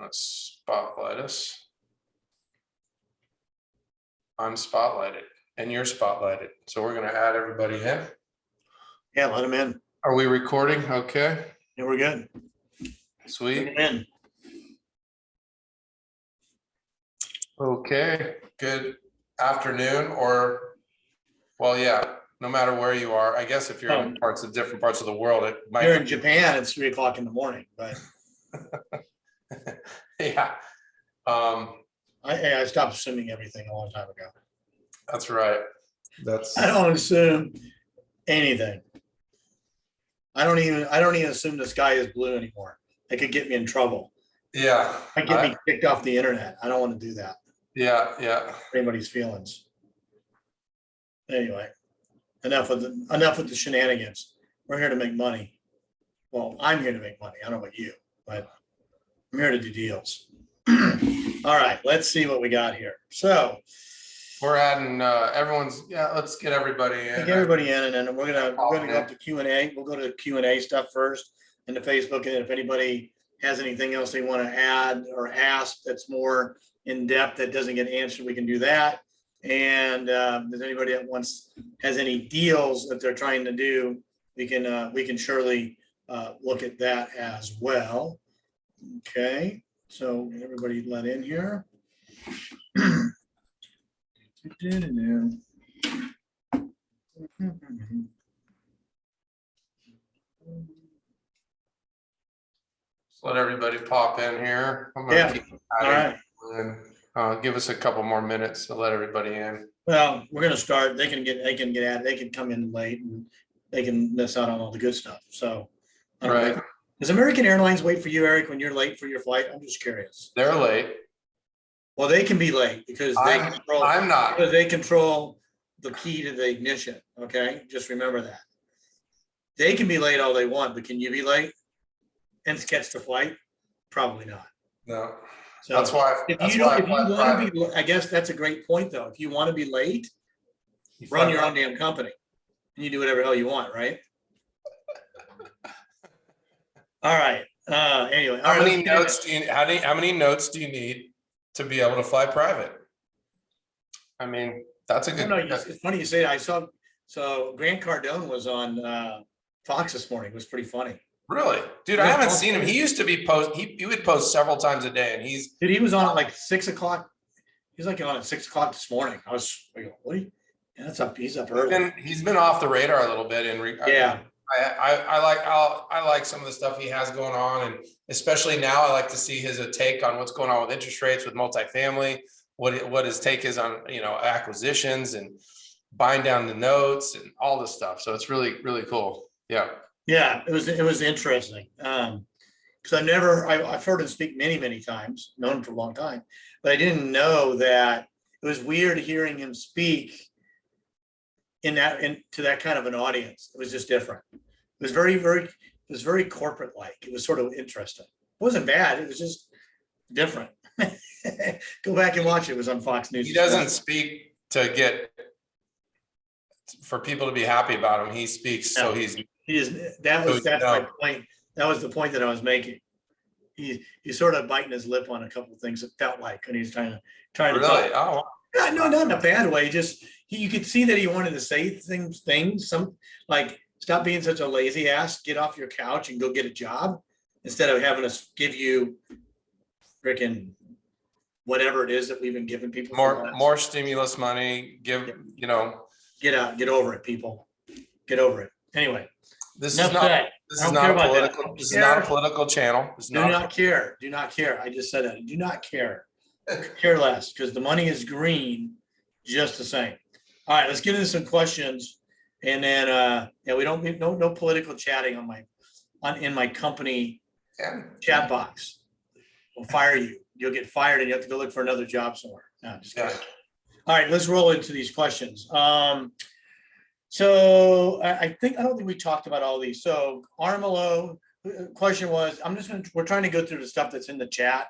Let's spotlight us. I'm spotlighted and you're spotlighted. So we're going to add everybody in. Yeah, let them in. Are we recording? Okay. Yeah, we're good. Sweet. Bring 'em in. Okay. Good afternoon or, well, yeah, no matter where you are. I guess if you're in different parts of the world, it might. You're in Japan, it's 3 o'clock in the morning, but Yeah. I stopped assuming everything a long time ago. That's right. I don't assume anything. I don't even assume the sky is blue anymore. It could get me in trouble. Yeah. It get me kicked off the internet. I don't want to do that. Yeah. Anybody's feelings. Anyway, enough with the shenanigans. We're here to make money. Well, I'm here to make money. I don't know about you, but I'm here to do deals. All right, let's see what we got here. So we're adding let's get everybody in. Get everybody in, and then we're gonna go up to Q&A. We'll go to the Q&A stuff first and the Facebook, and if anybody has anything else they want to add or ask that's more in depth that doesn't get answered, we can do that. And if there's anybody that has any deals that they're trying to do, we can surely look at that as well. Okay, so everybody let in here. Just let everybody pop in here. I'm gonna keep adding. All right. Give us a couple more minutes to let everybody in. Well, we're gonna start. They can come in late and they can miss out on all the good stuff. So, right. Does American Airlines wait for you, Eric, when you're late for your flight? I'm just curious. They're late. Well, they can be late because I'm not. Because they control the key to the ignition. Okay, just remember that. They can be late all they want, but can you be late and catch the flight? Probably not. No. So that's why. If you want to be, I guess that's a great point, though. If you want to be late, run your own damn company, and you do whatever the hell you want, right? All right. Anyway, how many notes do you need to be able to fly private? I mean, that's a good. It's funny you say that. So Grant Cardone was on Fox this morning. It was pretty funny. Really, dude? I haven't seen him. He used to be he would post several times a day, and he was on at like 6 o'clock. He's like on at 6 o'clock this morning. I was like, what? That's up. He's up early. He's been off the radar a little bit. Yeah. I like some of the stuff he has going on, and especially now I like to see his take on what's going on with interest rates with multifamily, what his take is on acquisitions and buying down the notes and all this stuff. So it's really, really cool. Yeah, it was interesting because I've heard him speak many times, known him for a long time, but I didn't know that. It was weird hearing him speak to that kind of an audience. It was just different. It was very corporate like. It was sort of interesting. It wasn't bad. It was just different. Go back and watch it. It was on Fox News. He doesn't speak for people to be happy about him. He speaks so that's my point. That was the point that I was making. He's sort of biting his lip on a couple of things. It felt like when he's trying to really talk. Oh no, not in a bad way. Just you could see that he wanted to say things. Some like stop being such a lazy ass. Get off your couch and go get a job instead of having us give you freaking whatever it is that we've been giving people. More stimulus money. Get over it, people. Get over it. Anyway. This is not a political channel. Do not care. I just said that. Do not care. Care less, because the money is green just the same. All right, let's get into some questions, and then we don't need no political chatting in my company chat box. We'll fire you. You'll get fired, and you have to go look for another job somewhere. No, just kidding. All right, let's roll into these questions. So I don't think we talked about all these. So Armelo question was, we're trying to go through the stuff that's in the chat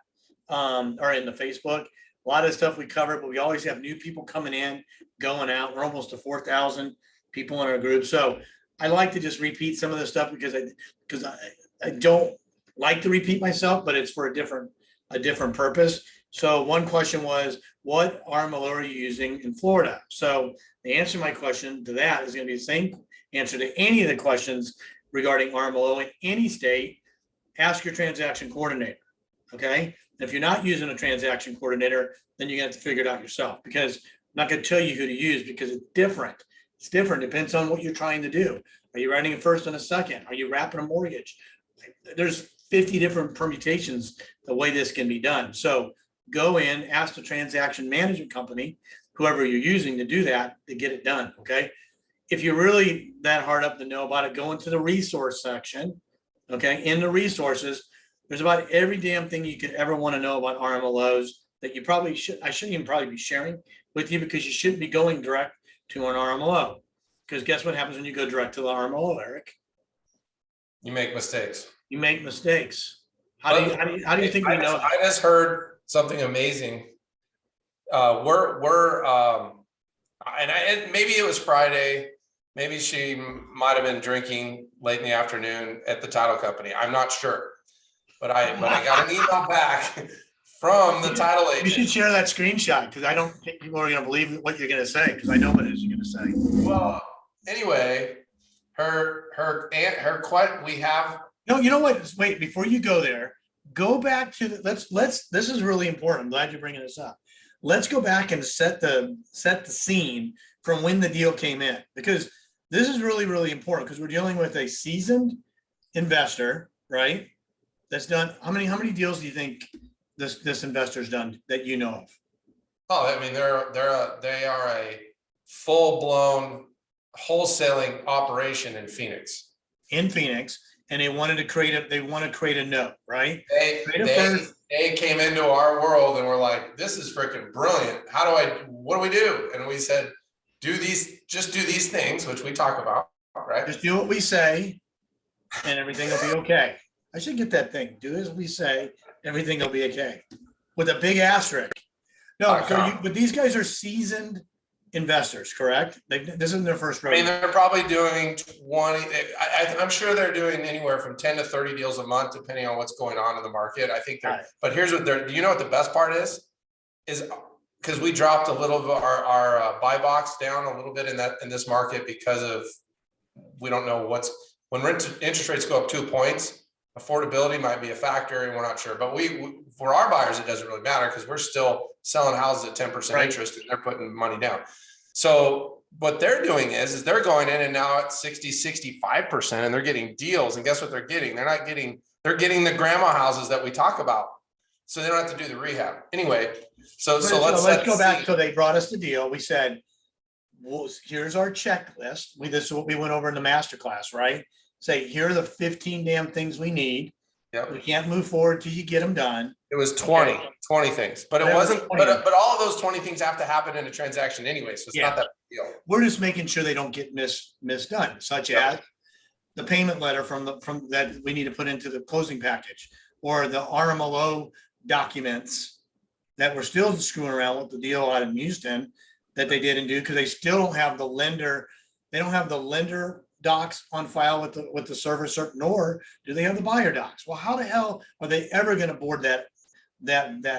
or in the Facebook. A lot of stuff we covered, but we always have new people coming in, going out. We're almost to 4,000 people in our group. So I like to just repeat some of the stuff because I don't like to repeat myself, but it's for a different a different purpose. So one question was, what RMLO are you using in Florida? So the answer to my question to that is going to be the same answer to any of the questions regarding RMLO in any state. Ask your transaction coordinator. Okay. If you're not using a transaction coordinator, then you're going to have to figure it out yourself, because I'm not going to tell you who to use, because it's different. It's different. Depends on what you're trying to do. Are you writing a first and a second? Are you wrapping a mortgage? There's 50 different permutations the way this can be done. So go in, ask the transaction management company, whoever you're using to do that, to get it done. Okay. If you're really that hard up to know about it, go into the resource section. Okay. In the resources, there's about every damn thing you could ever want to know about RMLOs that you probably should, I shouldn't even probably be sharing with you, because you shouldn't be going direct to an RMLO. Because guess what happens when you go direct to the RMLO, Eric? You make mistakes. You make mistakes. How do you think we know that? I just heard something amazing. And maybe it was Friday, maybe she might have been drinking late in the afternoon at the title company. I'm not sure, but I got an email back from the title agent. You should share that screenshot, because I don't think people are going to believe what you're going to say, because I know what it is you're going to say. Well, anyway, we have. No, you know what? Wait, before you go there, go back to this is really important. I'm glad you're bringing this up. Let's go back and set the scene from when the deal came in, because this is really, really important, because we're dealing with a seasoned investor, right? That's done. How many deals do you think this investor's done that you know of? Oh, I mean, they are a full-blown wholesaling operation in Phoenix. And they wanted to create a note, right? They came into our world and were like, this is freaking brilliant. What do we do? And we said, just do these things, which we talk about, right? Just do what we say and everything will be okay. I should get that thing. Do as we say, everything will be okay. With a big asterisk. No, but these guys are seasoned investors, correct? This isn't their first I mean, rodeo. they're probably doing 20. I'm sure they're doing anywhere from 10 to 30 deals a month, depending on what's going on in the market. I think Right. but here's what do you know what the best part is because we dropped a little of our buy box down a little bit in this market, because of, we don't know when interest rates go up 2 points, affordability might be a factor and we're not sure, but for our buyers, it doesn't really matter, because we're still selling houses at 10% Right. interest and they're putting money down. So what they're doing is they're going in and now at 60-65% and they're getting deals, and guess what they're getting? They're getting the grandma houses that we talk about, so they don't have to do the rehab anyway. So let's go back. So they brought us the deal. We said, well, here's our checklist. This is what we went over in the masterclass, right? Say, here are the 15 damn things we need. Yep. We can't move forward till you get them done. It was 20 things, but it wasn't, 20. but all of those 20 things have to happen in a transaction anyway. So it's not that big deal. We're just making sure they don't get misdone, such as the payment letter from that we need to put into the closing package, or the RMLO documents that we're still screwing around with the deal out in Houston that they didn't do, because they still don't have the lender. They don't have the lender docs on file with the servicer, nor do they have the buyer docs. Well, how the hell are they ever going to board that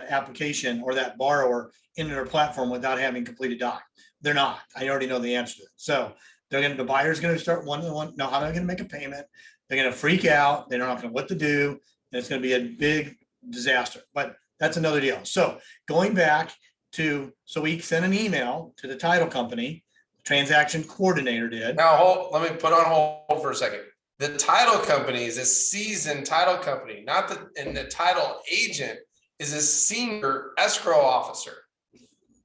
application or that borrower into their platform without having completed doc? They're not. I already know the answer to it. So the buyer's going to start one. Know how they're going to make a payment. They're going to freak out. They're not going to know what to do. And it's going to be a big disaster. But that's another deal. So going back to, so we sent an email to the title company. Transaction coordinator did. Now let me put on hold for a second. The title company is a seasoned title company, and the title agent is a senior escrow officer.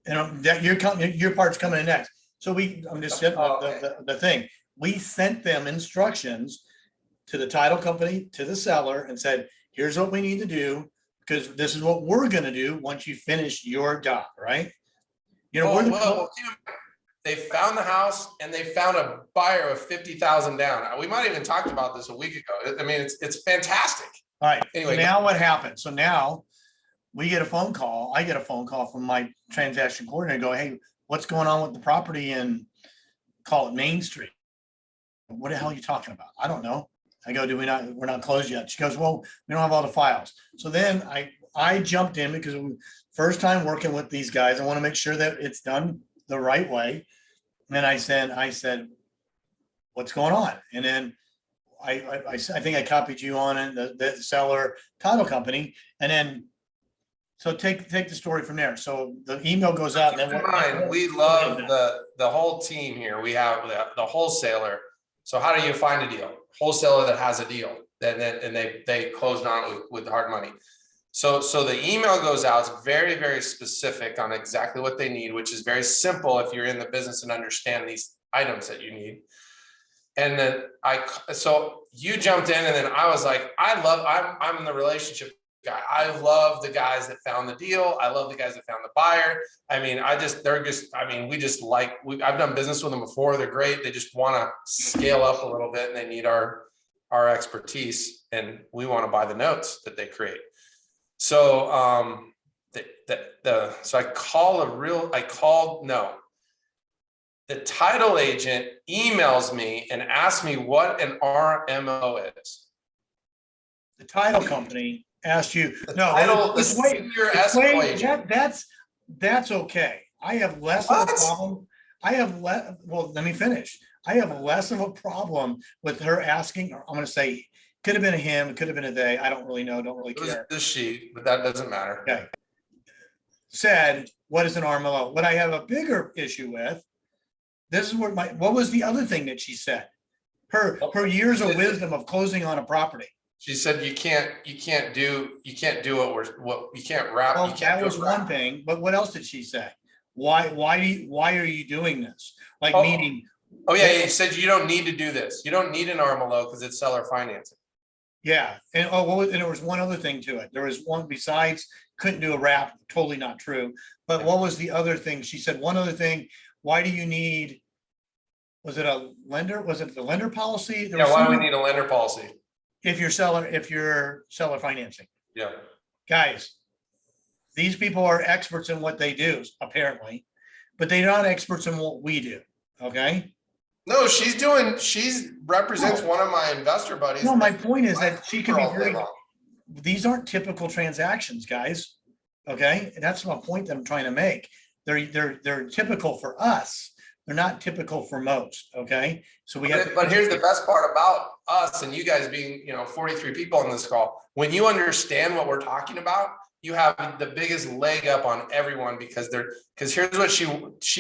And that your part's coming in next. So I'm just setting the thing. We sent them instructions to the title company, to the seller, and said, here's what we need to do, because this is what we're going to do once you finish your job, right? They found the house and they found a buyer of 50,000 down. We might have even talked about this a week ago. I mean, it's fantastic. All right. Anyway, so now what happened? So now we get a phone call. I get a phone call from my transaction coordinator. Go, hey, what's going on with the property in, call it Main Street? What the hell are you talking about? I don't know. I go, we're not closed yet. She goes, well, we don't have all the files. So then I jumped in because first time working with these guys, I want to make sure that it's done the right way. And I said, what's going on? And then I think I copied you on it, the seller title company. And then, so take the story from there. So the email goes out. And then Keep in mind, we love the whole team here. We have the wholesaler. So how do you find a deal? Wholesaler that has a deal, and they closed on it with hard money. So the email goes out. It's very, very specific on exactly what they need, which is very simple if you're in the business and understand these items that you need. And then so you jumped in, and then I was like, I'm in the relationship guy. I love the guys that found the deal. I love the guys that found the buyer. I mean, I've done business with them before. They're great. They just want to scale up a little bit, and they need our expertise, and we want to buy the notes that they create. So, the title agent emails me and asks me what an RMO is. The title company asked you. That's okay. I have less of a problem. Well, let me finish. I have less of a problem with her asking, or I'm going to say, could have been a him, it could have been a they. I don't really know. Don't really care. It was the she, but that doesn't matter. Okay. Said, what is an RMLO? What I have a bigger issue with, this is what was the other thing that she said? Her years of wisdom of closing on a property. She said you can't do what you can't wrap. Well, that was one thing, but what else did she say? Why are you doing this? Meaning. Oh yeah, he said you don't need to do this. You don't need an RMLO because it's seller financing. Yeah, and and there was one other thing to it. There was one besides couldn't do a wrap. Totally not true. But what was the other thing? She said one other thing. Why do you need? Was it a lender? Was it the lender policy? Why do we need a lender policy? If you're seller financing. Yeah. Guys, these people are experts in what they do, apparently, but they're not experts in what we do. Okay. No, she represents one of my investor buddies. No, my point is that she can be these aren't typical transactions, guys. Okay. And that's my point that I'm trying to make. They're typical for us. They're not typical for most. Okay. So but here's the best part about us and you guys being, 43 people on this call. When you understand what we're talking about, you have the biggest leg up on everyone because here's what she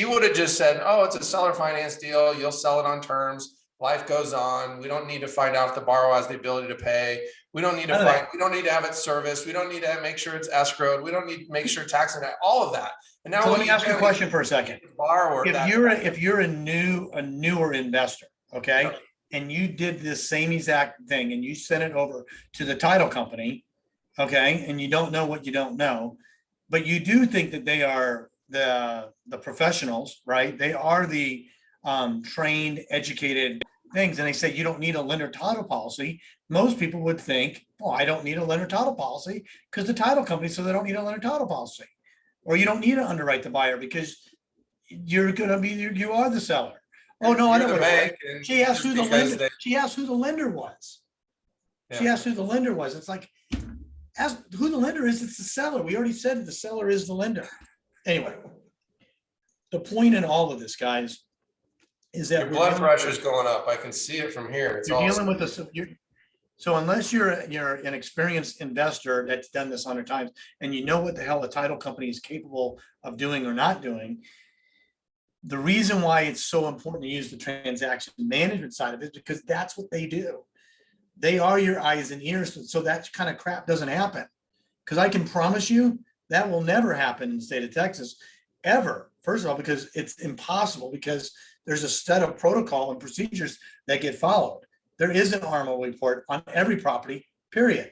would have just said, oh, it's a seller finance deal. You'll sell it on terms. Life goes on. We don't need to find out if the borrower has the ability to pay. We don't need to have it serviced. We don't need to make sure it's escrowed. We don't need to make sure tax and all of that. And now let me ask you a question for a second. Borrower, if you're a newer investor, okay, right, and you did this same exact thing and you sent it over to the title company, okay, and you don't know what you don't know, but you do think that they are the professionals, right? They are the trained, educated things, and they say you don't need a lender title policy. Most people would think, oh, I don't need a lender title policy because the title company says they don't need a lender title policy, or you don't need to underwrite the buyer because you are the seller. Oh no, I don't. She asked who the lender. She asked who the lender was. Yeah. She asked who the lender was. It's like, ask who the lender is. It's the seller. We already said that the seller is the lender. Anyway, the point in all of this, guys, is that your blood pressure is going up. I can see it from here. You're dealing with this. So unless you're an experienced investor that's done this 100 times and you know what the hell a title company is capable of doing or not doing, the reason why it's so important to use the transaction management side of it is because that's what they do. They are your eyes and ears, so that kind of crap doesn't happen. Because I can promise you that will never happen in the state of Texas, ever. First of all, because it's impossible, because there's a set of protocol and procedures that get followed. There is an RMO report on every property, period.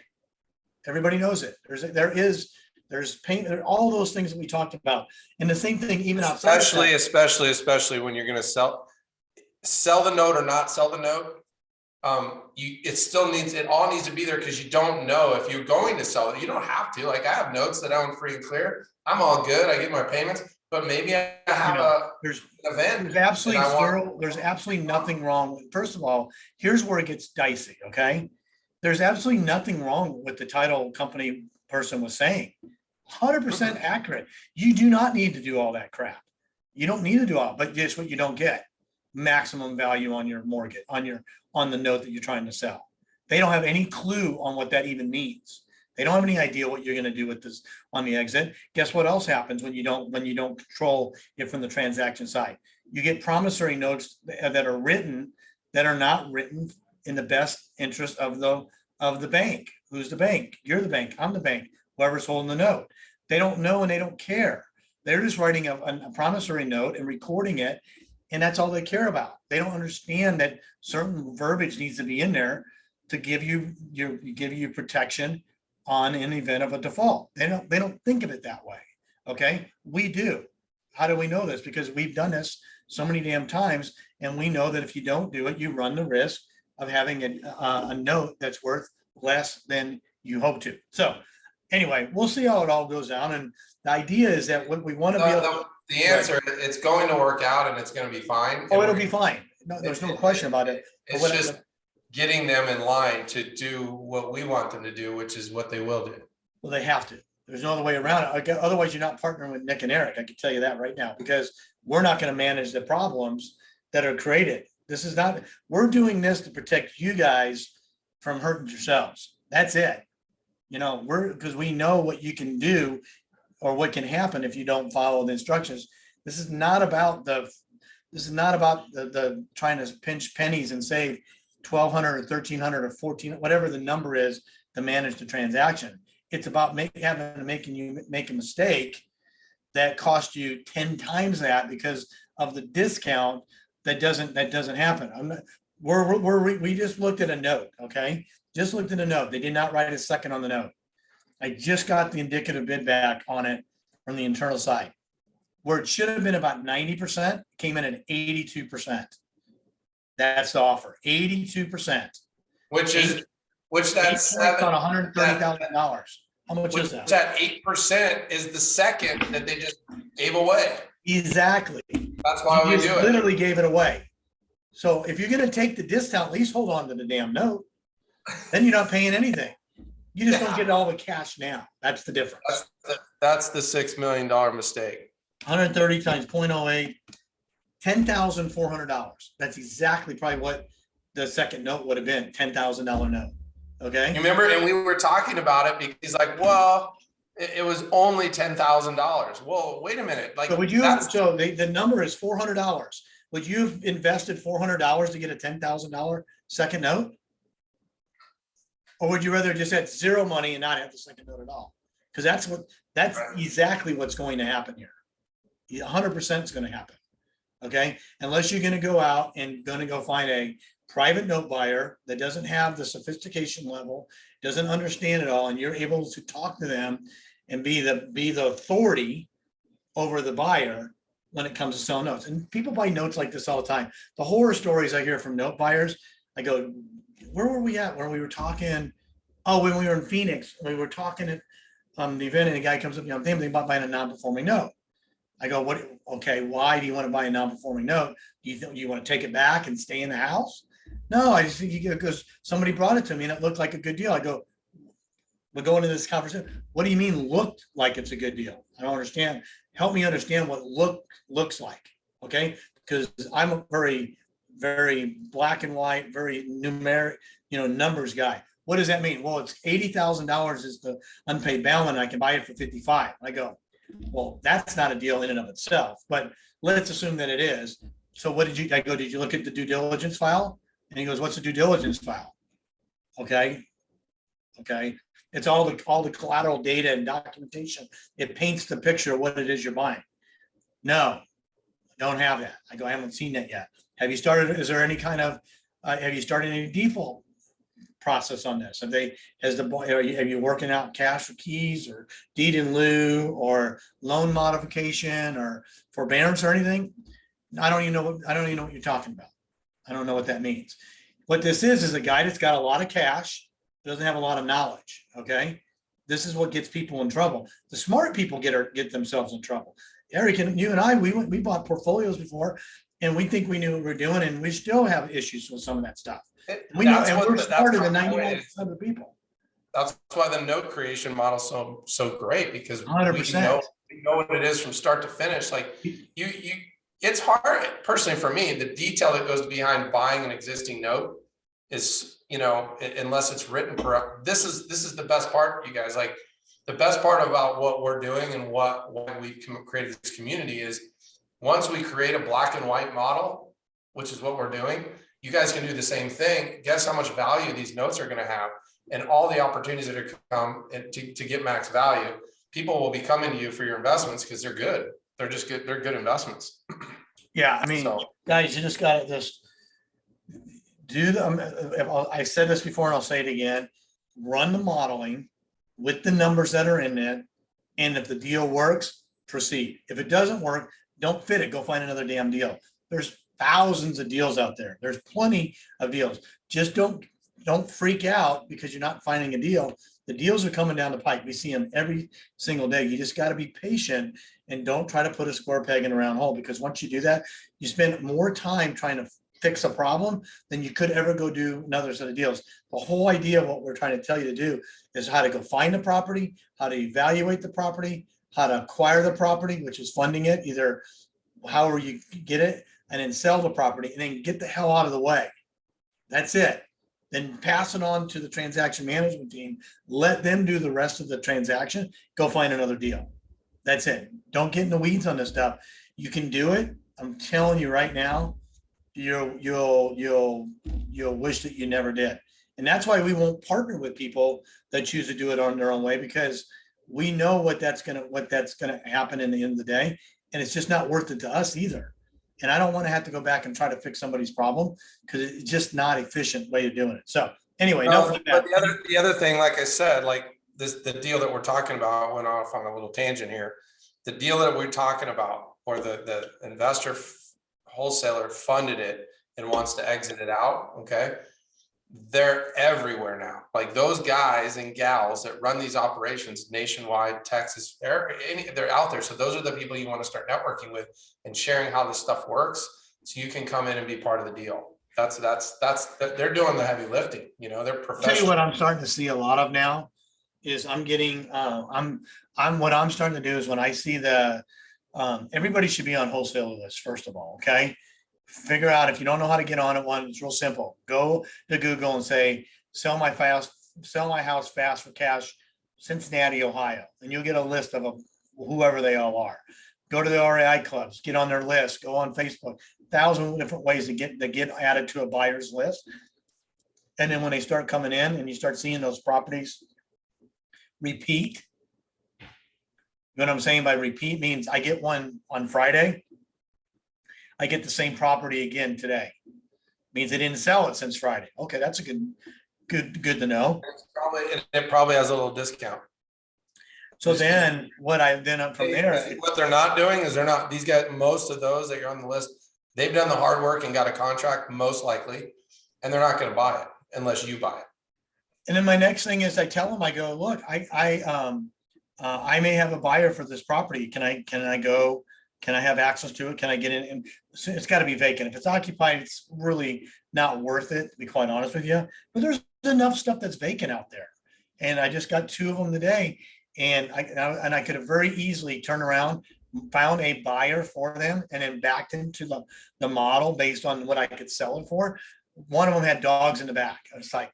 Everybody knows it. There's payment, all those things that we talked about. And the same thing even outside. Especially when you're going to sell the note or not sell the note. It all needs to be there because you don't know if you're going to sell it. You don't have to. Like I have notes that I own free and clear. I'm all good. I get my payments, but maybe I have an event. There's absolutely nothing wrong. First of all, here's where it gets dicey. Okay. There's absolutely nothing wrong with the title company person was saying. 100% accurate. You do not need to do all that crap. You don't need to do all, but guess what you don't get? Maximum value on your mortgage, on the note that you're trying to sell. They don't have any clue on what that even means. They don't have any idea what you're going to do with this on the exit. Guess what else happens when you don't control it from the transaction side? You get promissory notes that are written that are not written in the best interest of the bank. Who's the bank? You're the bank. I'm the bank. Whoever's holding the note. They don't know and they don't care. They're just writing a promissory note and recording it, and that's all they care about. They don't understand that certain verbiage needs to be in there to give you protection on an event of a default. They don't think of it that way. Okay, we do. How do we know this? Because we've done this so many damn times, and we know that if you don't do it, you run the risk of having a note that's worth less than you hope to. So anyway, we'll see how it all goes down. And the idea is that what we want to be able to, the answer, it's going to work out and it's going to be fine. oh, it'll be fine. No, there's no question about it. It's just getting them in line to do what we want them to do, which is what they will do. Well, they have to. There's no other way around it. Otherwise, you're not partnering with Nick and Eric. I can tell you that right now, because we're not going to manage the problems that are created. This is not, we're doing this to protect you guys from hurting yourselves. That's it. You know, because we know what you can do or what can happen if you don't follow the instructions. This is not about the trying to pinch pennies and save $1,200 or $1,300 or $1,400, whatever the number is, to manage the transaction. It's about making you make a mistake that cost you 10 times that because of the discount that doesn't happen. We just looked at a note, okay? Just looked at a note. They did not write a second on the note. I just got the indicative bid back on it from the internal side. Where it should have been about 90%, came in at 82%. That's the offer, 82%. Which that's on $130,000. How much is that? That 8% is the second that they just gave away. Exactly. That's why we do it. Literally gave it away. So if you're going to take the discount, at least hold on to the damn note. Then you're not paying anything. You just don't get all the cash now. That's the difference. That's the $6 million mistake. 130 times 0.08, $10,400. That's exactly probably what the second note would have been, $10,000 note. Okay. You remember, and we were talking about it because he's like, well, it was only $10,000. Well, wait a minute. Like, so would you? So the number is $400. Would you have invested $400 to get a $10,000 second note? Or would you rather just have zero money and not have the second note at all? Because that's exactly what's going to happen here. 100% is going to happen. Okay. Unless you're going to go out and going to go find a private note buyer that doesn't have the sophistication level, doesn't understand it all, and you're able to talk to them and be the authority over the buyer when it comes to selling notes. And people buy notes like this all the time. The horror stories I hear from note buyers, I go, where were we at? Where we were talking? Oh, when we were in Phoenix, we were talking at the event, and the guy comes up, they bought buying a non-performing note. I go, what? Okay, why do you want to buy a non-performing note? Do you want to take it back and stay in the house? No, I just think because somebody brought it to me and it looked like a good deal. I go, we'll go into this conversation. What do you mean looked like it's a good deal? I don't understand. Help me understand what looks like. Okay, because I'm a very, very black and white, very numeric, numbers guy. What does that mean? Well, it's $80,000 is the unpaid balance. And I can buy it for 55. I go, well, that's not a deal in and of itself, but let's assume that it is. So what did you look at the due diligence file? And he goes, what's the due diligence file? Okay. It's all the collateral data and documentation. It paints the picture of what it is you're buying. No, I don't have that. I go, I haven't seen that yet. Have you started? Is there any kind of, have you started any default process on this? Are you working out cash for keys or deed in lieu or loan modification or forbearance or anything? I don't even know what you're talking about. I don't know what that means. What this is a guy that's got a lot of cash, doesn't have a lot of knowledge. Okay. This is what gets people in trouble. The smart people get themselves in trouble. Eric and you and I, we bought portfolios before and we think we knew what we're doing, and we still have issues with some of that stuff. We know, and we're smarter than 99% of the people. that's why the note creation model is so great, because 100%. we know what it is from start to finish. Like you, it's hard personally for me. The detail that goes behind buying an existing note is, unless it's written for, this is the best part, you guys. Like the best part about what we're doing and why we've created this community is once we create a black and white model, which is what we're doing, you guys can do the same thing. Guess how much value these notes are going to have, and all the opportunities that are come to get max value. People will be coming to you for your investments because they're good. They're just good. They're good investments. Yeah, I mean, guys, you just got to just do I said this before and I'll say it again. Run the modeling with the numbers that are in it. And if the deal works, proceed. If it doesn't work, don't fit it. Go find another damn deal. There's thousands of deals out there. There's plenty of deals. Just don't freak out because you're not finding a deal. The deals are coming down the pike. We see them every single day. You just got to be patient and don't try to put a square peg in a round hole, because once you do that, you spend more time trying to fix a problem than you could ever go do another set of deals. The whole idea of what we're trying to tell you to do is how to go find the property, how to evaluate the property, how to acquire the property, which is funding it, either however you get it, and then sell the property and then get the hell out of the way. That's it. Then pass it on to the transaction management team. Let them do the rest of the transaction. Go find another deal. That's it. Don't get in the weeds on this stuff. You can do it. I'm telling you right now, you'll wish that you never did. And that's why we won't partner with people that choose to do it on their own way, because we know what that's gonna happen in the end of the day. And it's just not worth it to us either. And I don't want to have to go back and try to fix somebody's problem, because it's just not efficient way of doing it. So anyway, but the other thing, like I said, like the deal that we're talking about, went off on a little tangent here. The deal that we're talking about, or the investor wholesaler funded it and wants to exit it out. Okay. They're everywhere now. Like those guys and gals that run these operations nationwide, Texas, they're out there. So those are the people you want to start networking with and sharing how this stuff works, so you can come in and be part of the deal. They're doing the heavy lifting. They're professional. Tell you what I'm starting to see a lot of now is I'm getting what I'm starting to do is when I see everybody should be on wholesaler list, first of all. Okay. Figure out, if you don't know how to get on it, it's real simple. Go to Google and say, sell my house fast for cash, Cincinnati, Ohio. And you'll get a list of whoever they all are. Go to the REI clubs, get on their list, go on Facebook, 1,000 different ways to get added to a buyer's list. And then when they start coming in and you start seeing those properties repeat, you know what I'm saying by repeat? Means I get one on Friday, I get the same property again today. Means they didn't sell it since Friday. Okay, that's a good to know. It probably has a little discount. So then what from there, what they're not doing is these guys, most of those that are on the list, they've done the hard work and got a contract most likely, and they're not going to buy it unless you buy it. And then my next thing is I tell them, I go, look, I may have a buyer for this property. Can I go? Can I have access to it? Can I get in? And it's got to be vacant. If it's occupied, it's really not worth it, to be quite honest with you. But there's enough stuff that's vacant out there. And I just got 2 of them today. And I could have very easily turned around, found a buyer for them, and then backed into the model based on what I could sell it for. One of them had dogs in the back. I was like,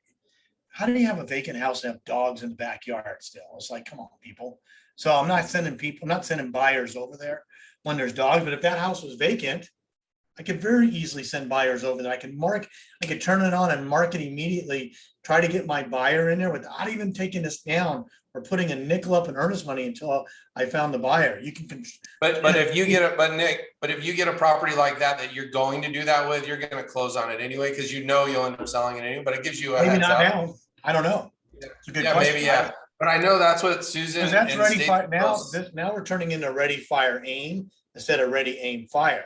how do you have a vacant house and have dogs in the backyard still? I was like, come on, people. So I'm not sending buyers over there when there's dogs. But if that house was vacant, I could very easily send buyers over there. I could turn it on and mark it immediately, try to get my buyer in there without even taking this down or putting a nickel up in earnest money until I found the buyer. You can. But if you get if you get a property like that you're going to do that with, you're going to close on it anyway, because you'll end up selling it anyway. But it gives you a maybe heads not up. now. I don't know. It's a good question. Maybe, yeah. But I know that's what Susan. That's ready fire now. Now we're turning into ready, fire, aim instead of ready, aim, fire.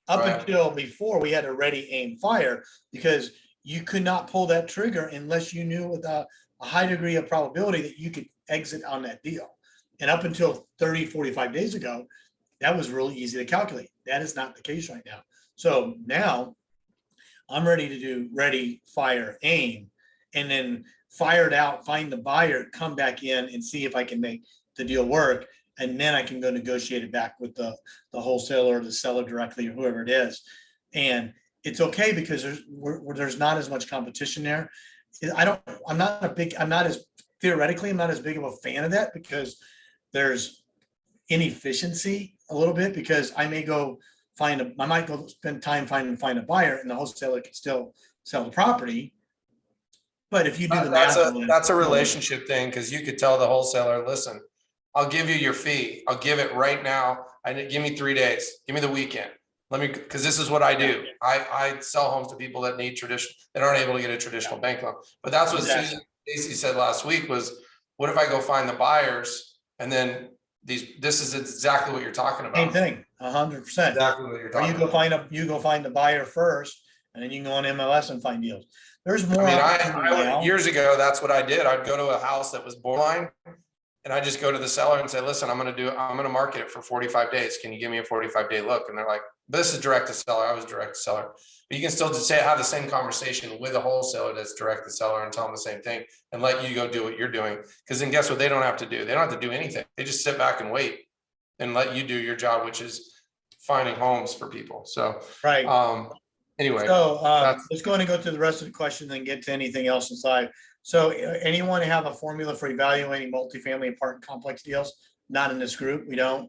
Up until before, we had a ready, aim, fire, because you could not pull that trigger unless you knew with a high degree of probability that you could exit on that deal. And up until 30, 45 days ago, that was really easy to calculate. That is not the case right now. So now I'm ready to do ready, fire, aim. And then fire it out, find the buyer, come back in and see if I can make the deal work. And then I can go negotiate it back with the wholesaler, the seller directly, or whoever it is. And it's okay because there's not as much competition there. I'm not as theoretically, I'm not as big of a fan of that because there's inefficiency a little bit, because I might go spend time find a buyer, and the wholesaler can still sell the property. But if you do the math, That's a relationship thing, because you could tell the wholesaler, listen, I'll give you your fee. I'll give it right now. Give me 3 days. Give me the weekend. Because this is what I do. I sell homes to people that aren't able to get a traditional bank loan. But that's what Stacy said last week was, what if I go find the buyers, and then this is exactly what you're talking about. Same thing, 100%. Exactly what you're talking about. You go find the buyer first, and then you can go on MLS and find deals. There's more. I years ago, that's what I did. I'd go to a house that was borderline, and I just go to the seller and say, listen, I'm going to market it for 45 days. Can you give me a 45-day look? And they're like, this is direct to seller. I was direct to seller. But you can still just have the same conversation with a wholesaler that's direct to seller and tell them the same thing and let you go do what you're doing. Because then guess what they don't have to do? They don't have to do anything. They just sit back and wait and let you do your job, which is finding homes for people. So, right. Anyway. So let's go ahead and go through the rest of the question and get to anything else inside. So anyone have a formula for evaluating multifamily apartment complex deals? Not in this group. We don't.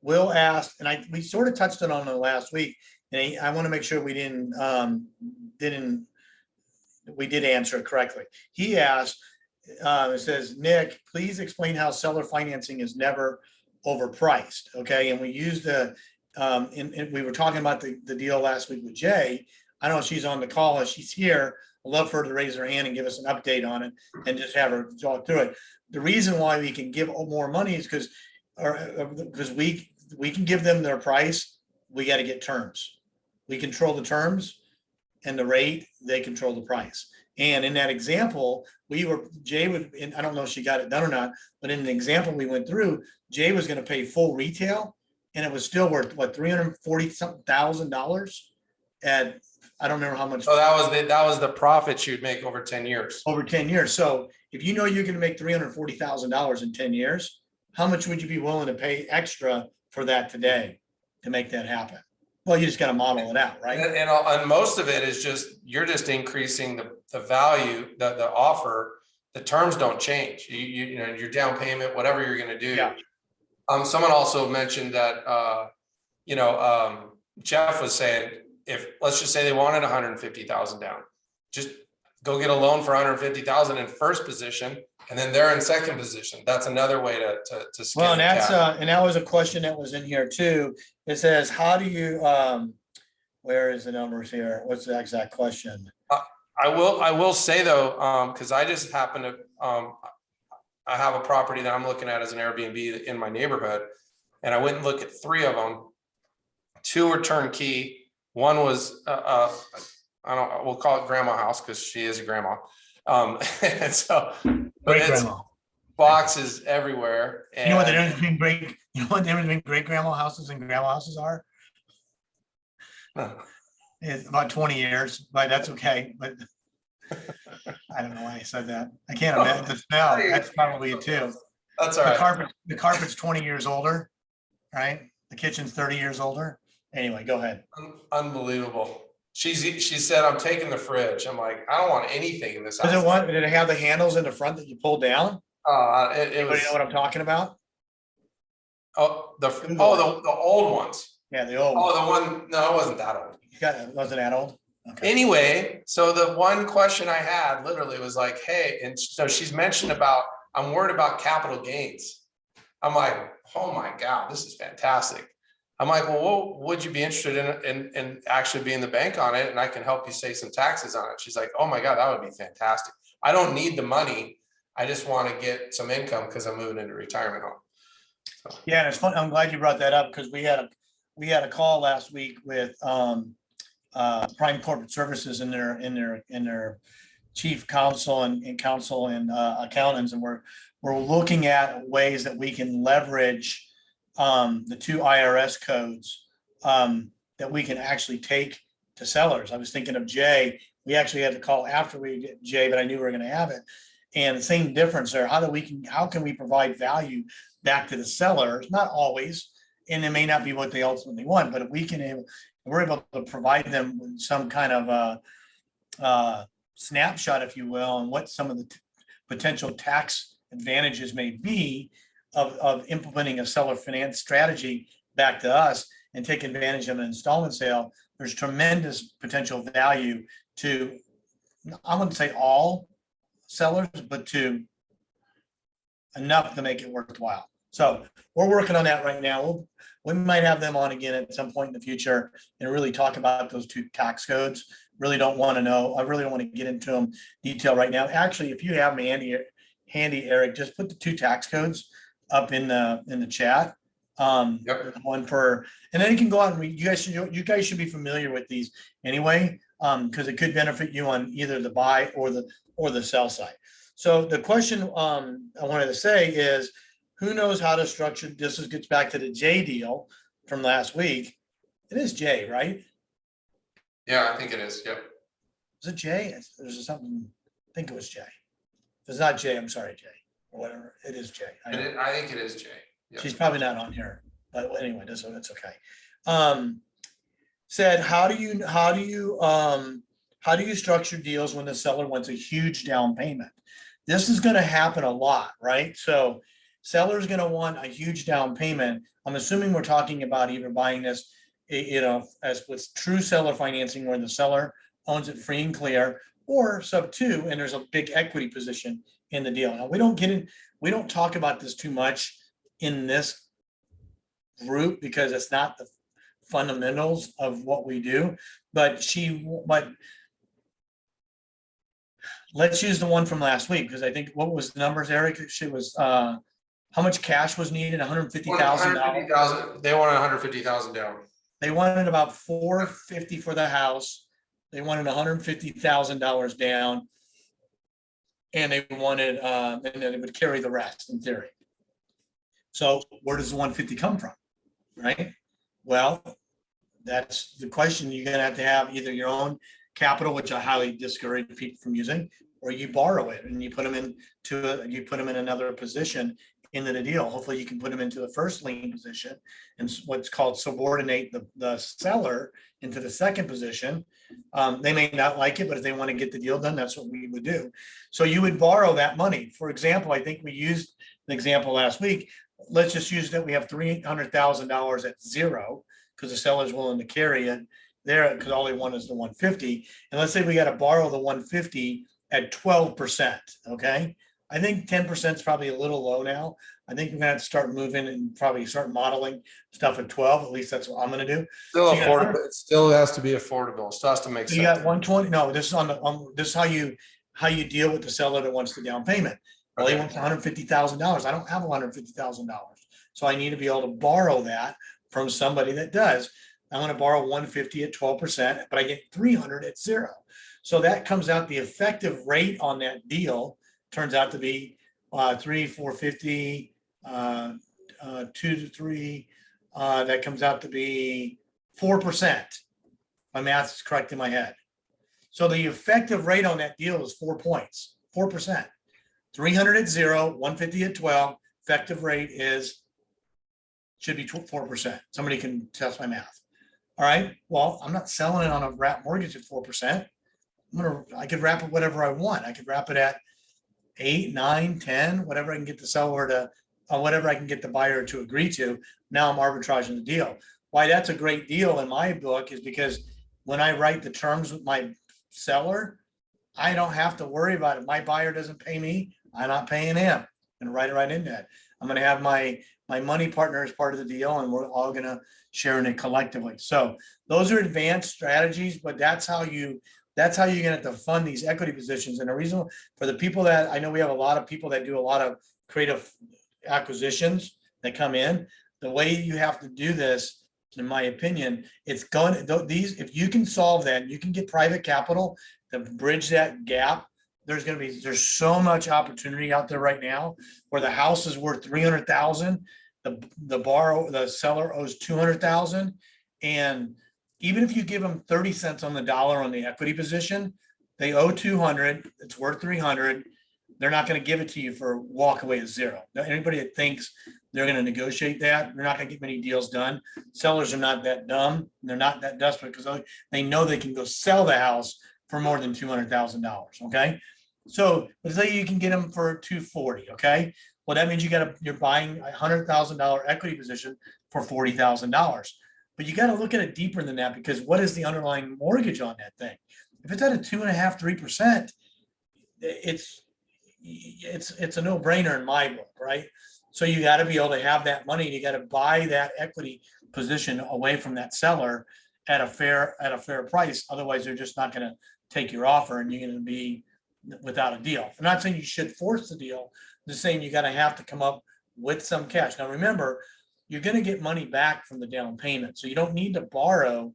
Will asked, and we sort of touched on it last week, and I want to make sure we did answer it correctly. He asked, it says, Nick, please explain how seller financing is never overpriced. Okay, and we used and we were talking about the deal last week with Jay. I don't know if she's on the call. If she's here, I'd love for her to raise her hand and give us an update on it and just have her talk through it. The reason why we can give more money is because we can give them their price. We got to get terms. We control the terms and the rate. They control the price. And in that example, Jay would, and I don't know if she got it done or not, but in the example we went through, Jay was going to pay full retail, and it was still worth what, $340,000 at, I don't remember how much. So that was the profit you'd make over 10 years. Over 10 years. So if you know you're going to make $340,000 in 10 years, how much would you be willing to pay extra for that today to make that happen? Well, you just got to model it out, right? And most of it is you're just increasing the value, the offer. The terms don't change. You know, your down payment, whatever you're going to do. Yeah. Someone also mentioned that, Jeff was saying, if let's just say they wanted 150,000 down, just go get a loan for 150,000 in first position, and then they're in second position. That's another way to skin well, and the cat. And that was a question that was in here too. It says, how do you where is the numbers here? What's the exact question? I will say though, because I just happen to I have a property that I'm looking at as an Airbnb in my neighborhood, and I went and looked at 3 of them. 2 were turnkey. One was we'll call it grandma house because she is a grandma. And so, but it's boxes everywhere. And you know what the difference between great grandma houses and grandma houses are? It's about 20 years, but that's okay. But I don't know why I said that. I can't imagine the smell. That's probably it too. That's all right. The carpet's 20 years older, right? The kitchen's 30 years older. Anyway, go ahead. Unbelievable. She said, I'm taking the fridge. I'm like, I don't want anything in this house. Did it have the handles in the front that you pull down? Anybody know what I'm talking about? The old ones. Yeah, the old one. The one, no, it wasn't that old. It wasn't that old? Okay. Anyway, so the one question I had literally was like, hey, and so she's mentioned about, I'm worried about capital gains. I'm like, oh my God, this is fantastic. I'm like, well, would you be interested in actually being the bank on it? And I can help you save some taxes on it. She's like, oh my God, that would be fantastic. I don't need the money. I just want to get some income because I'm moving into retirement home. So. Yeah, and it's fun. I'm glad you brought that up because we had a call last week with Prime Corporate Services and their chief counsel and accountants, and we're looking at ways that we can leverage the 2 IRS codes that we can actually take to sellers. I was thinking of Jay. We actually had to call after we did Jay, but I knew we were gonna have it. And the same difference there, how can we provide value back to the sellers? Not always, and it may not be what they ultimately want, but if we're able to provide them with some kind of snapshot, if you will, on what some of the potential tax advantages may be of implementing a seller finance strategy back to us and take advantage of an installment sale, there's tremendous potential value to, I wouldn't say all sellers, but to enough to make it worthwhile. So we're working on that right now. We might have them on again at some point in the future and really talk about those two tax codes. Really don't want to know. I really don't want to get into them detail right now. Actually, if you have me handy, Eric, just put the two tax codes up in the chat. Yep. One for, and then you can go out and read. You guys should be familiar with these anyway, because it could benefit you on either the buy or the sell side. So the question I wanted to say is, who knows how to structure, this gets back to the Jay deal from last week. It is Jay, right? Yeah, I think it is. Yep. Is it Jay? There's something, I think it was Jay. If it's not Jay, I'm sorry, Jay, or whatever. It is Jay. I think it is Jay. Yep. She's probably not on here, but anyway, that's okay. Said, how do you structure deals when the seller wants a huge down payment? This is going to happen a lot, right? So seller's going to want a huge down payment. I'm assuming we're talking about either buying this, as with true seller financing, where the seller owns it free and clear, or sub two, and there's a big equity position in the deal. Now, we don't talk about this too much in this group because it's not the fundamentals of what we do, but let's use the one from last week, because I think, what was the numbers, Eric? She was, how much cash was needed? $150,000. They wanted 150,000 down. They wanted about $450 for the house. They wanted $150,000 down. And they wanted, and then they would carry the rest in theory. So where does the 150 come from? Right? Well, that's the question. You're going to have either your own capital, which I highly discourage people from using, or you borrow it and you put them in another position into the deal. Hopefully you can put them into the first lien position and what's called subordinate the seller into the second position. They may not like it, but if they want to get the deal done, that's what we would do. So you would borrow that money. For example, I think we used an example last week. Let's just use that we have $300,000 at zero because the seller's willing to carry it there because all they want is the 150. And let's say we got to borrow the 150 at 12%. Okay. I think 10% is probably a little low now. I think we're gonna have to start moving and probably start modeling stuff at 12. At least that's what I'm gonna do. Still So affordable. It still has to be affordable. It still has to make So sense. you got 120. No, this is this is how you deal with the seller that wants the down payment. Well, he Okay. wants $150,000. I don't have $150,000. So I need to be able to borrow that from somebody that does. I want to borrow 150 at 12%, but I get 300 at zero. So that comes out, the effective rate on that deal turns out to be 450, 2 to 3. That comes out to be 4%. My math is correct in my head. So the effective rate on that deal is 4 points, 4%. 300 at zero, 150 at 12. Effective rate should be 4%. Somebody can test my math. All right. Well, I'm not selling it on a wrap mortgage at 4%. I could wrap it whatever I want. I could wrap it at 8, 9, 10, whatever I can get the seller to, whatever I can get the buyer to agree to. Now I'm arbitraging the deal. Why that's a great deal in my book is because when I write the terms with my seller, I don't have to worry about it. My buyer doesn't pay me. I'm not paying him. I'm gonna write it right in that. I'm gonna have my money partner as part of the deal, and we're all gonna share in it collectively. So those are advanced strategies, but that's how you're gonna have to fund these equity positions. And the reason for the people that I know, we have a lot of people that do a lot of creative acquisitions that come in. The way you have to do this, in my opinion, if you can solve that, you can get private capital to bridge that gap. There's so much opportunity out there right now where the house is worth 300,000, the seller owes 200,000, and even if you give them 30 cents on the dollar on the equity position, they owe 200, it's worth 300. They're not going to give it to you for walk away at zero. Now, anybody that thinks they're going to negotiate that, they're not going to get many deals done. Sellers are not that dumb. They're not that desperate because they know they can go sell the house for more than $200,000. Okay. So let's say you can get them for 240. Okay. Well, that means you're buying a $100,000 equity position for $40,000. But you got to look at it deeper than that, because what is the underlying mortgage on that thing? If it's at a 2.5%, 3%, it's a no-brainer in my book, right? So you got to be able to have that money. You got to buy that equity position away from that seller at a fair price. Otherwise, they're just not going to take your offer, and you're going to be without a deal. I'm not saying you should force the deal. I'm just saying you got to have to come up with some cash. Now, remember, you're going to get money back from the down payment, so you don't need to borrow,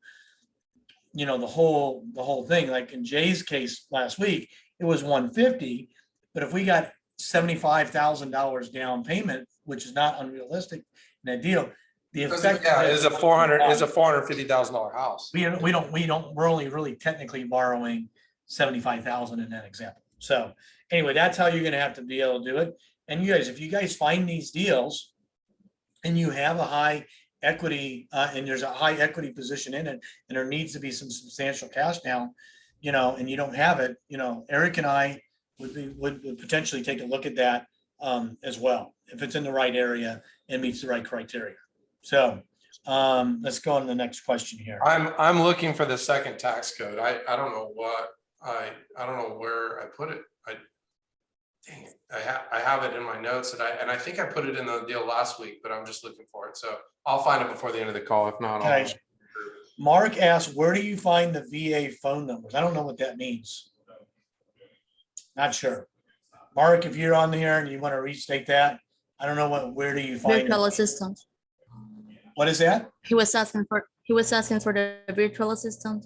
the whole thing. Like in Jay's case last week, it was 150, but if we got $75,000 down payment, which is not unrealistic in that deal, the effect is a $450,000 house. We're only really technically borrowing 75,000 in that example. So anyway, that's how you're going to have to be able to do it. And you guys, if you guys find these deals and you have a high equity and there's a high equity position in it, and there needs to be some substantial cash down, and you don't have it, Eric and I would potentially take a look at that as well, if it's in the right area and meets the right criteria. So let's go on to the next question here. I'm looking for the second tax code. I don't know what I don't know where I put it. Dang it. I have it in my notes and I think I put it in the deal last week, but I'm just looking for it. So I'll find it before the end of the call. If not, okay. Mark asked, where do you find the VA phone numbers? I don't know what that means. Not sure. Mark, if you're on here and you want to restate that, I don't know where do you find virtual assistant? What is that? He was asking for the virtual assistant.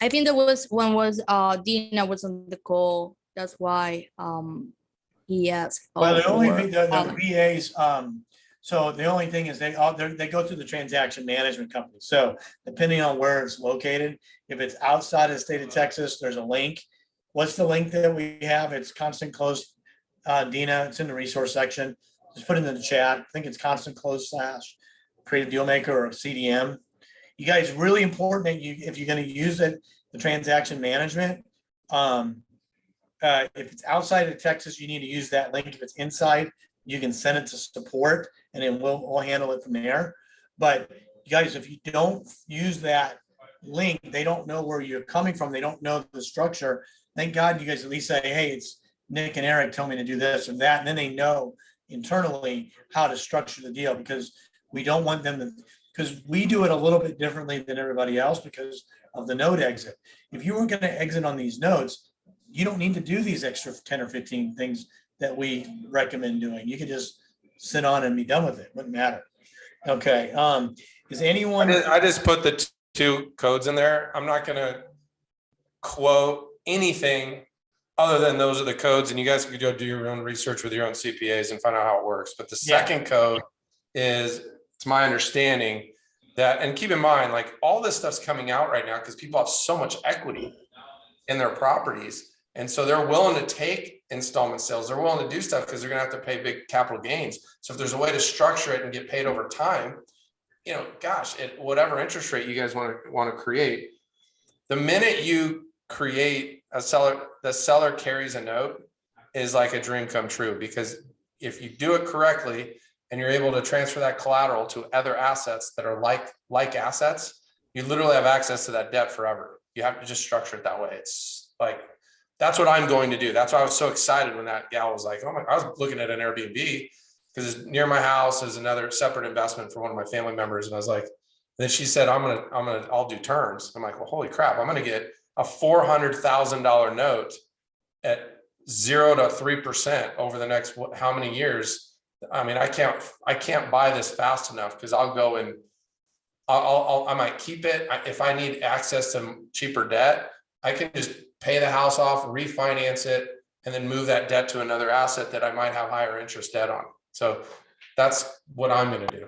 I think there was Dina was on the call. That's why he asked. Well, the VAs, so the only thing is they go through the transaction management company. So depending on where it's located, if it's outside of the state of Texas, there's a link. What's the link that we have? It's Constant Close, Dina. It's in the resource section. Just put it in the chat. I think it's Constant Close / Creative Deal Maker or CDM. You guys, really important that if you're going to use it, the transaction management. If it's outside of Texas, you need to use that link. If it's inside, you can send it to support, and then we'll handle it from there. But you guys, if you don't use that link, they don't know where you're coming from. They don't know the structure. Thank God you guys at least say, hey, it's Nick and Eric tell me to do this or that. And then they know internally how to structure the deal, because we don't want them to, because we do it a little bit differently than everybody else because of the note exit. If you were going to exit on these notes, you don't need to do these extra 10 or 15 things that we recommend doing. You could just sit on and be done with it. Wouldn't matter. Okay. Is anyone? I just put the two codes in there. I'm not going to quote anything other than those are the codes, and you guys could go do your own research with your own CPAs and find out how it works. But the second code is, it's my understanding that, and keep in mind, like all this stuff's coming out right now because people have so much equity in their properties. And so they're willing to take installment sales. They're willing to do stuff because they're going to have to pay big capital gains. So if there's a way to structure it and get paid over time, gosh, at whatever interest rate you guys want to create, the minute you create a seller, the seller carries a note is like a dream come true, because if you do it correctly and you're able to transfer that collateral to other assets that are like assets, you literally have access to that debt forever. You have to just structure it that way. It's like, that's what I'm going to do. That's why I was so excited when that gal was like, oh my, I was looking at an Airbnb because it's near my house. There's another separate investment for one of my family members. And I was like, then she said, I'll do terms. I'm like, well, holy crap, I'm going to get a $400,000 note at 0 to 3% over the next how many years. I mean, I can't buy this fast enough, because I'll go and I might keep it. If I need access to cheaper debt, I can just pay the house off, refinance it, and then move that debt to another asset that I might have higher interest debt on. So that's what I'm going to do.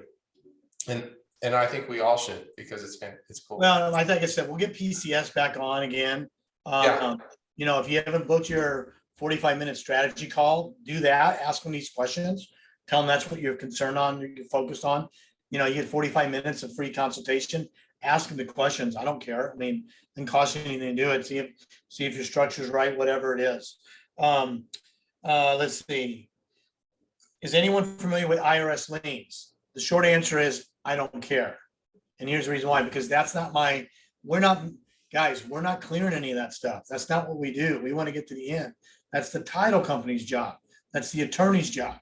And And I think we all should, because it's cool. Well, like I said, we'll get PCS back on again. Yeah. You know, if you haven't booked your 45-minute strategy call, do that, ask them these questions. Tell them that's what you're concerned on, you're focused on. You know, you get 45 minutes of free consultation, ask them the questions. I don't care. I mean, it doesn't cost you anything to do it. See if your structure's right, whatever it is. Let's see. Is anyone familiar with IRS liens? The short answer is I don't care. And here's the reason why, because that's not we're not clearing any of that stuff. That's not what we do. We want to get to the end. That's the title company's job. That's the attorney's job.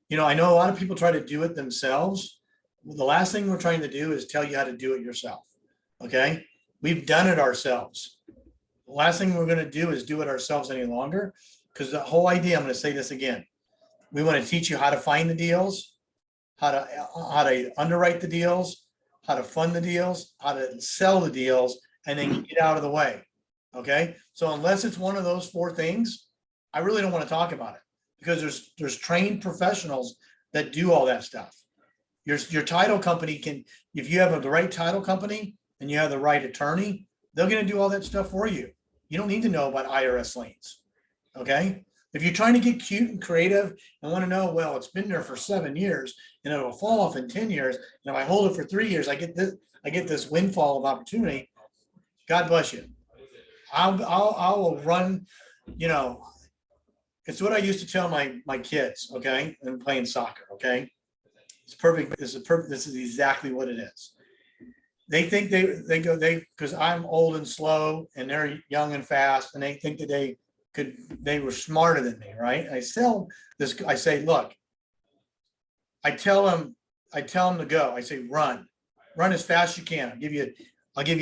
You know, I know a lot of people try to do it themselves. The last thing we're trying to do is tell you how to do it yourself. Okay. We've done it ourselves. The last thing we're going to do is do it ourselves any longer, because the whole idea, I'm going to say this again. We want to teach you how to find the deals, how to underwrite the deals, how to fund the deals, how to sell the deals, and then get out of the way. Okay. So unless it's one of those 4 things, I really don't want to talk about it, because there's trained professionals that do all that stuff. Your title company can, if you have the right title company and you have the right attorney, they're going to do all that stuff for you. You don't need to know about IRS liens. Okay. If you're trying to get cute and creative and want to know, well, it's been there for 7 years and it'll fall off in 10 years. And if I hold it for 3 years, I get this windfall of opportunity. God bless you. I will run, you know, it's what I used to tell my kids, okay, and playing soccer, okay. It's perfect. This is exactly what it is. They think because I'm old and slow and they're young and fast, and they think that they were smarter than me, right? I say, look, I tell them to go. I say, run as fast as you can. I'll give you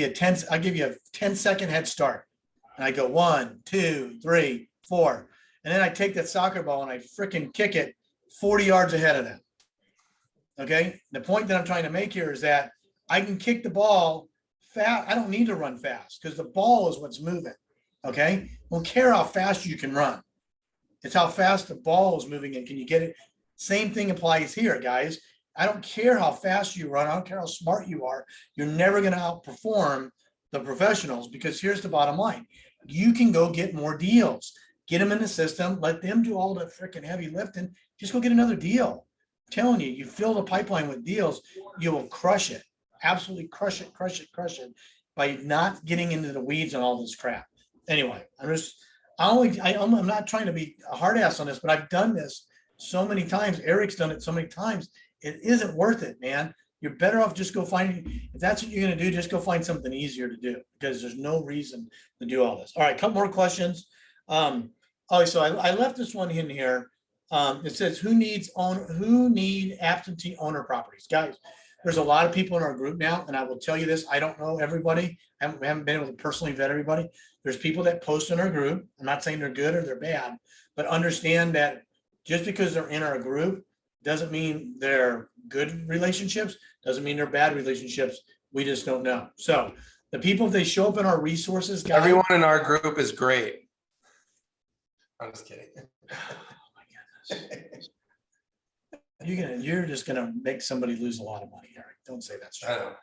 a 10-second head start. And I go 1, 2, 3, 4. And then I take that soccer ball and I freaking kick it 40 yards ahead of them. Okay. The point that I'm trying to make here is that I can kick the ball fast. I don't need to run fast, because the ball is what's moving. Okay. Don't care how fast you can run. It's how fast the ball is moving, and can you get it? Same thing applies here, guys. I don't care how fast you run. I don't care how smart you are. You're never going to outperform the professionals, because here's the bottom line. You can go get more deals. Get them in the system. Let them do all the freaking heavy lifting. Just go get another deal. I'm telling you, you fill the pipeline with deals, you will crush it. Absolutely crush it by not getting into the weeds on all this crap. Anyway, I'm not trying to be a hard ass on this, but I've done this so many times. Eric's done it so many times. It isn't worth it, man. You're better off just go find, if that's what you're going to do, just go find something easier to do, because there's no reason to do all this. All right, a couple more questions. So I left this one in here. It says, who need absentee owner properties? Guys, there's a lot of people in our group now, and I will tell you this, I don't know everybody. I haven't been able to personally vet everybody. There's people that post in our group. I'm not saying they're good or they're bad, but understand that just because they're in our group doesn't mean they're good relationships, doesn't mean they're bad relationships. We just don't know. So the people, if they show up in our resources, guys, Everyone in our group is great. I'm just kidding. oh my goodness. You're just gonna make somebody lose a lot of money, Eric. Don't say that's I true. know.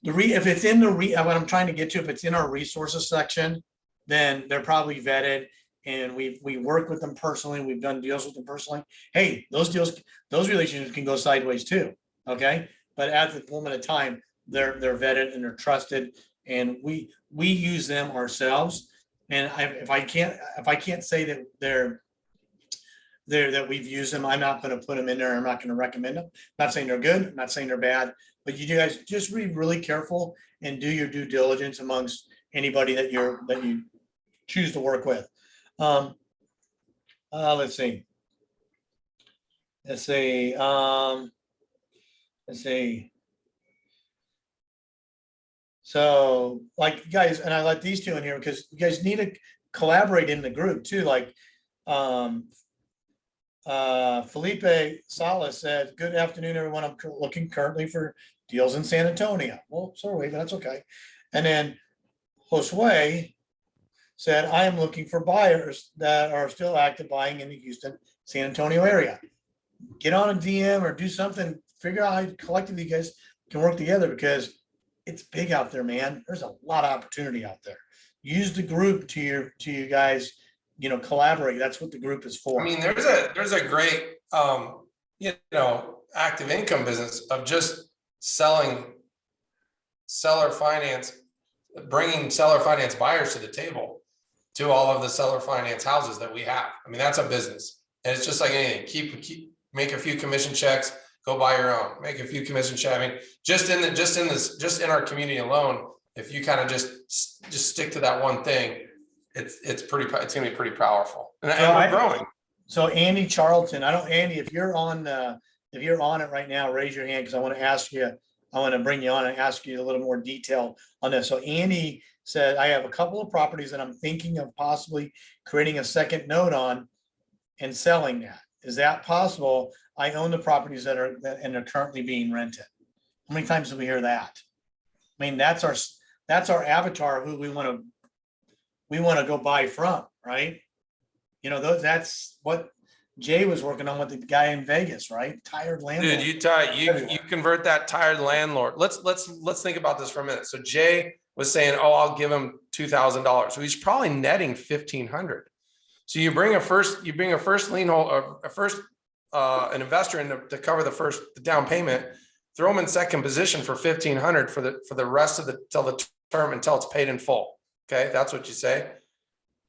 If it's in what I'm trying to get to, if it's in our resources section, then they're probably vetted, and we work with them personally. We've done deals with them personally. Hey, those relationships can go sideways too. Okay. But at the moment of time, they're vetted and they're trusted, and we use them ourselves. And if I can't say that that we've used them, I'm not going to put them in there. I'm not going to recommend them. I'm not saying they're good. I'm not saying they're bad, but you guys just be really careful and do your due diligence amongst anybody that you choose to work with. Let's see. So, like, guys, and I let these two in here because you guys need to collaborate in the group too. Like, Felipe Salas said, "Good afternoon, everyone. I'm looking currently for deals in San Antonio." Well, sorry, but that's okay. And then Josue said, "I am looking for buyers that are still active buying in the Houston, San Antonio area." Get on a DM or do something. Figure out how collectively you guys can work together because it's big out there, man. There's a lot of opportunity out there. Use the group to you guys, collaborate. That's what the group is I for. mean, there's a great, active income business of just selling seller finance, bringing seller finance buyers to the table to all of the seller finance houses that we have. I mean, that's a business. And it's just like anything, make a few commission checks, go buy your own, make a few commission checks. I mean, just in our community alone, if you kind of just stick to that one thing, it's gonna be pretty powerful. And we're growing. So Andy Charlton, Andy, if you're on it right now, raise your hand because I want to bring you on and ask you a little more detail on this. So Andy said, I have a couple of properties that I'm thinking of possibly creating a second note on and selling that. Is that possible? I own the properties and are currently being rented. How many times do we hear that? I mean, that's our avatar who we want to go buy from, right? That's what Jay was working on with the guy in Vegas, right? Tired landlord. Dude, you convert that tired landlord. Let's think about this for a minute. So Jay was saying, oh, I'll give him $2,000. So he's probably netting 1,500. So you bring a first lien holder, an investor in to cover the down payment, throw them in second position for 1,500 for the rest of till the term until it's paid in full. Okay, that's what you say.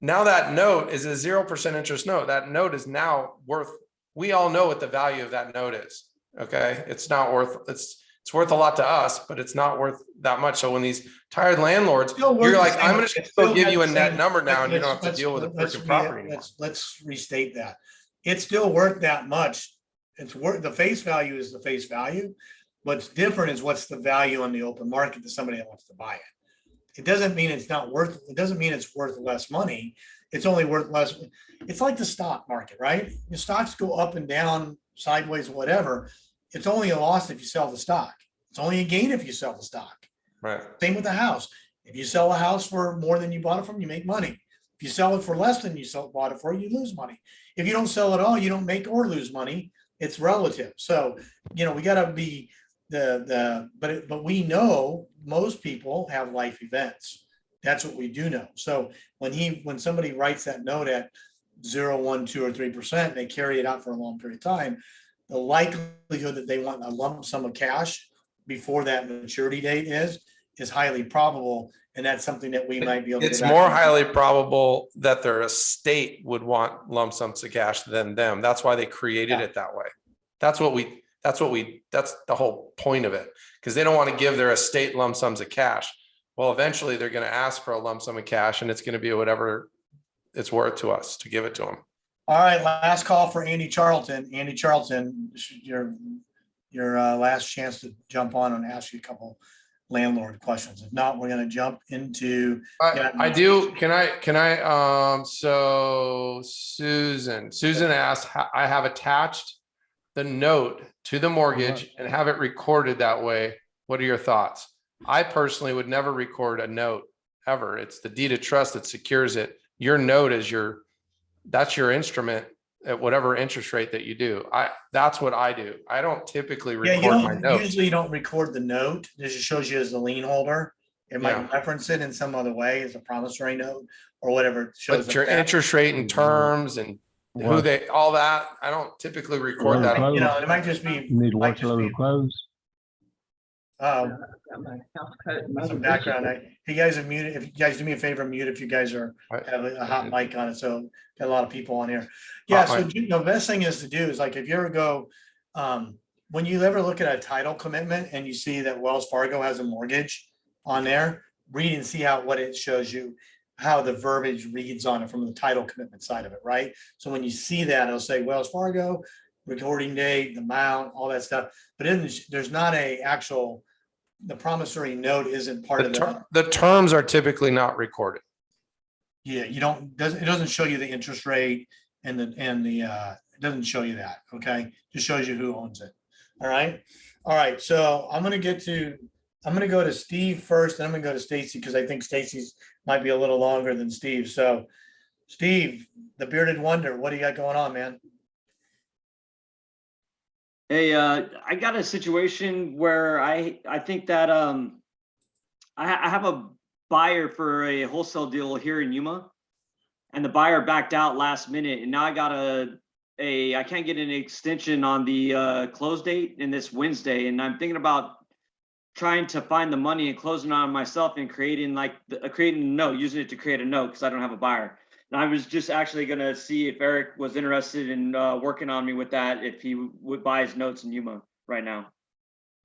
Now that note is a 0% interest note. That note is now worth. We all know what the value of that note is. Okay, it's not worth. It's worth a lot to us, but it's not worth that much. So when these tired landlords, you're like, I'm going to still give you a net number now, and you don't have to deal with the freaking property anymore. Let's restate that. It's still worth that much. It's worth the face value is the face value. What's different is what's the value on the open market to somebody that wants to buy it. It doesn't mean it's not worth. It doesn't mean it's worth less money. It's only worth less. It's like the stock market, right? Your stocks go up and down, sideways, whatever. It's only a loss if you sell the stock. It's only a gain if you sell the stock. Right. Same with the house. If you sell a house for more than you bought it from, you make money. If you sell it for less than you bought it for, you lose money. If you don't sell at all, you don't make or lose money. It's relative. So, we got to be but we know most people have life events. That's what we do know. So when somebody writes that note at 0, 1, 2, or 3%, they carry it out for a long period of time. The likelihood that they want a lump sum of cash before that maturity date is highly probable. And that's something that we might be able to. It's more highly probable that their estate would want lump sums of cash than them. That's why they created it that way. That's the whole point of it, because they don't want to give their estate lump sums of cash. Well, eventually they're going to ask for a lump sum of cash, and it's going to be whatever it's worth to us to give it to them. All right, last call for Andy Charlton. Andy Charlton, your last chance to jump on and ask you a couple landlord questions. If not, we're going to jump into. I do. Can I? So Susan asked, I have attached the note to the mortgage and have it recorded that way. What are your thoughts? I personally would never record a note ever. It's the deed of trust that secures it. Your note is that's your instrument at whatever interest rate that you do. That's what I do. I don't typically record my note. Usually you don't record the note. It just shows you as the lien holder. It might reference it in some other way as a promissory note or whatever. It shows but your interest rate and terms and all that. I don't typically record that. It might just be. You need to watch a load of clothes. Some background. Hey, guys are muted. If you guys do me a favor, mute if you guys have a hot mic on it. So got a lot of people on here. Yeah. So the best thing is to do is like if you ever go, when you ever look at a title commitment and you see that Wells Fargo has a mortgage on there, read and see what it shows you, how the verbiage reads on it from the title commitment side of it, right? So when you see that, it'll say Wells Fargo, recording date, the amount, all that stuff. But there's not the promissory note isn't part of the terms are typically not recorded. Yeah, it doesn't show you the interest rate and it doesn't show you that. Okay, just shows you who owns it. All right. So I'm gonna go to Steve first, and I'm gonna go to Stacy because I think Stacy's might be a little longer than Steve. So Steve, the bearded wonder, what do you got going on, man? Hey, I got a situation where I think that I have a buyer for a wholesale deal here in Yuma, and the buyer backed out last minute, and now I got I can't get an extension on the close date in this Wednesday, and I'm thinking about trying to find the money and closing on it myself and creating like creating a note, using it to create a note because I don't have a buyer. And I was just actually gonna see if Eric was interested in working on me with that, if he would buy his notes in Yuma right now.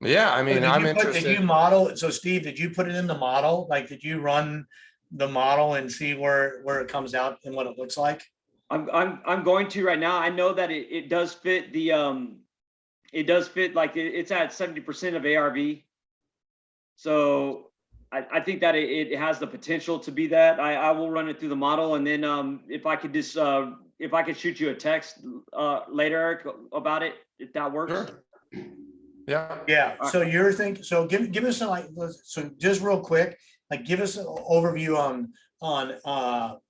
Yeah, I So mean, did I'm you put- Did interested. you model, so Steve, did you put it in the model? Like, did you run the model and see where it comes out and what it looks like? I'm going to right now. I know that it does fit the it does fit like it's at 70% of ARV. So I think that it has the potential to be that. I will run it through the model, and then if I could just if I could shoot you a text later, Eric, about it, if that works. Sure. Yeah, Yeah, so you're thinking, so give us some like, so just real quick, like give us an overview on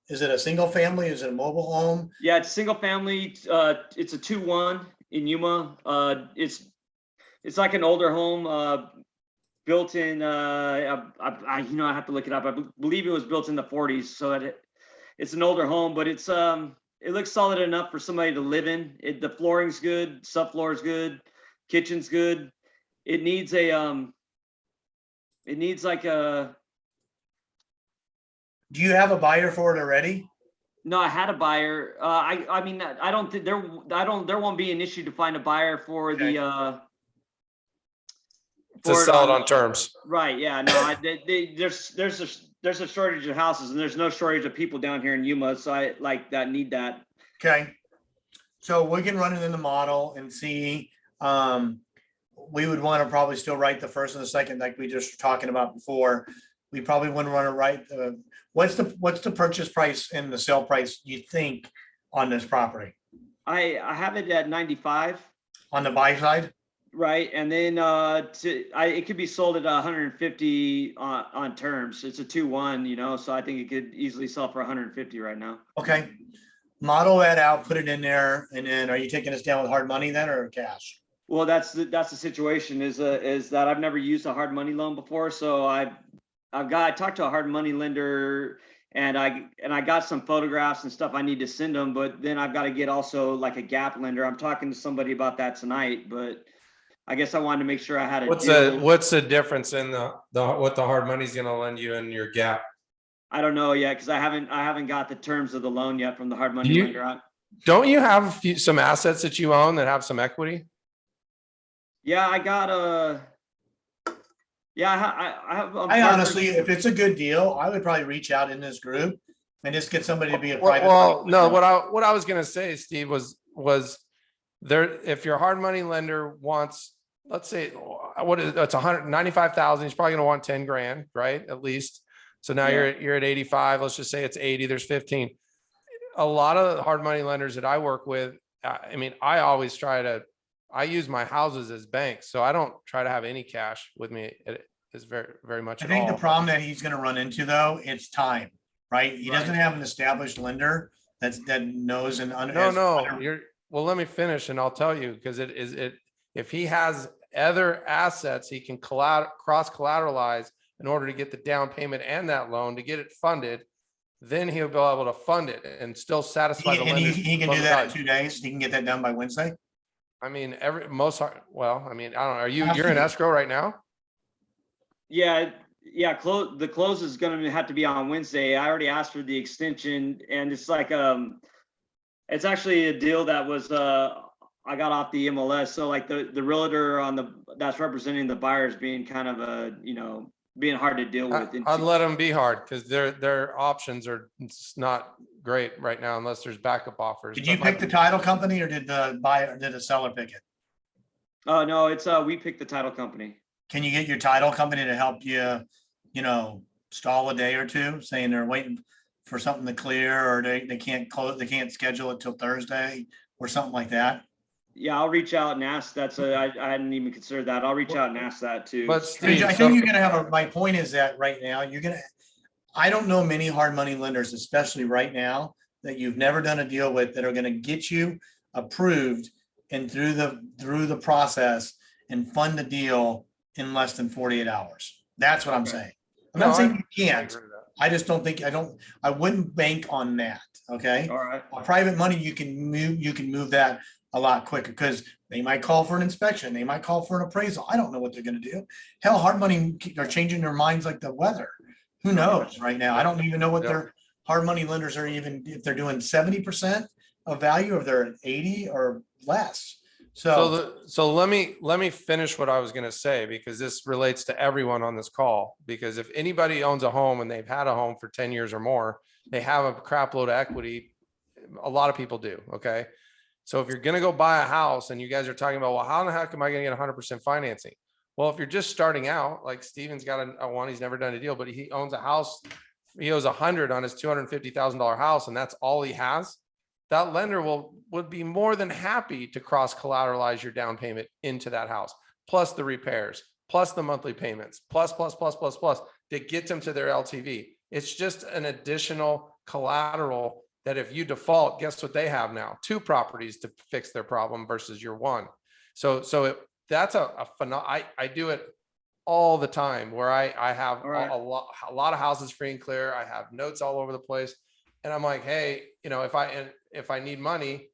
is it a single family? Is it a mobile home? Yeah, it's single family. It's a 2-1 in Yuma. It's like an older home, built in. I have to look it up. I believe it was built in the 40s, so it's an older home, but it's it looks solid enough for somebody to live in. The flooring's good, subfloor is good, kitchen's good. It needs like a. Do you have a buyer for it already? No, I had a buyer. I mean, I don't think there won't be an issue to find a buyer for Okay. the to sell it on terms. right. Yeah, no, there's a shortage of houses, and there's no shortage of people down here in Yuma, so I like that need that. Okay. So we can run it in the model and see, we would want to probably still write the first and the second, like we just were talking about before. We probably wouldn't want to write what's the purchase price and the sale price you think on this property I have it at 95, on the buy side? right, and then it could be sold at 150 on terms. It's a 2-1, so I think it could easily sell for 150 right now. Okay. Model that out, put it in there, and then are you taking us down with hard money then or cash? Well, that's the situation is that I've never used a hard money loan before, so I talked to a hard money lender, and I got some photographs and stuff I need to send them, but then I've got to get also like a gap lender. I'm talking to somebody about that tonight, but I guess I wanted to make sure I had a deal. What's the difference in the what the hard money's gonna lend you in your gap? I don't know yet because I haven't got the terms of the loan yet from the hard money lender. Don't you have some assets that you own that have some equity? Yeah, I got yeah, I have. I honestly, if it's a good deal, I would probably reach out in this group and just get somebody to be a private. Well, no, what I was gonna say, Steve, was there, if your hard money lender wants, let's say, it's 195,000, he's probably gonna want 10 grand, right? At least. So now Yeah. you're at 85. Let's just say it's 80. There's 15. A lot of hard money lenders that I work with, I mean, I use my houses as banks, so I don't try to have any cash with me. It is very, very much. I at think the all. problem that he's gonna run into though, it's time, right? He doesn't Right. have an established lender that knows and. Well, let me finish and I'll tell you, because if he has other assets, he can cross collateralize in order to get the down payment and that loan to get it funded. Then he'll be able to fund it and still satisfy the And lender. he can do that in 2 days. He can get that done by Wednesday. I mean, I don't know. You're in escrow right now? Yeah, the close is gonna have to be on Wednesday. I already asked for the extension, and it's like it's actually a deal that was I got off the MLS. So like the realtor that's representing the buyers being kind of being hard to deal with. I'd let them be hard because their options are not great right now unless there's backup offers. Did you pick the title company or did the seller pick it? Oh no, it's we picked the title company. Can you get your title company to help you, stall a day or two, saying they're waiting for something to clear, or they can't schedule it till Thursday or something like that? Yeah, I'll reach out and ask. I hadn't even considered that. I'll reach out and ask that too. But Steve, I think you're gonna have my point is that right now, I don't know many hard money lenders, especially right now, that you've never done a deal with that are gonna get you approved and through the process and fund the deal in less than 48 hours. That's what I'm Okay. saying. I'm No, not saying you I can't. agree with that. I just don't think, I wouldn't bank on that, okay? All right. Private money, you can move that a lot quicker because they might call for an inspection. They might call for an appraisal. I don't know what they're gonna do. Hell, hard money are changing their minds like the weather. Who knows right now? I don't even know what Yeah. their hard money lenders are even, if they're doing 70% of value, or they're at 80 or less. So let me finish what I was gonna say, because this relates to everyone on this call. Because if anybody owns a home and they've had a home for 10 years or more, they have a crap load of equity. A lot of people do, okay? So if you're gonna go buy a house and you guys are talking about, well, how the heck am I gonna get 100% financing? Well, if you're just starting out, like Steven's got a one, he's never done a deal, but he owns a house. He owes 100 on his $250,000 house, and that's all he has. That lender would be more than happy to cross collateralize your down payment into that house, plus the repairs, plus the monthly payments, plus to get them to their LTV. It's just an additional collateral that if you default, guess what they have now? 2 properties to fix their problem versus your 1. That's I do it all the time, where I have All right. a lot of houses free and clear. I have notes all over the place. And I'm like, hey, if I need money,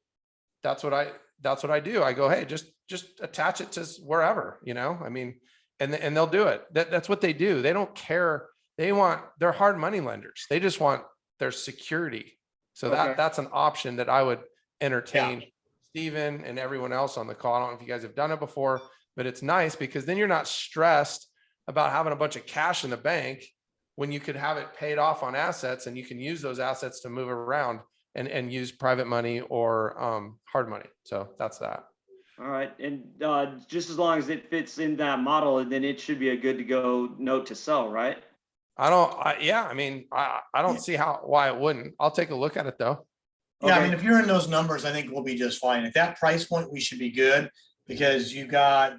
that's what I do. I go, hey, just attach it to wherever, I mean, and they'll do it. That's what they do. They don't care. They're hard money lenders. They just want their security. So Okay. that's an option that I would entertain Steven and everyone else on the call. I don't know if you guys have done it before, but it's nice because then you're not stressed about having a bunch of cash in the bank when you could have it paid off on assets, and you can use those assets to move around and use private money or hard money. So that's that. All right. And just as long as it fits in that model, then it should be a good to go note to sell, right? I don't see why it wouldn't. I'll take a look at it though. Yeah, I Okay. mean, if you're in those numbers, I think we'll be just fine. At that price point, we should be good because you got,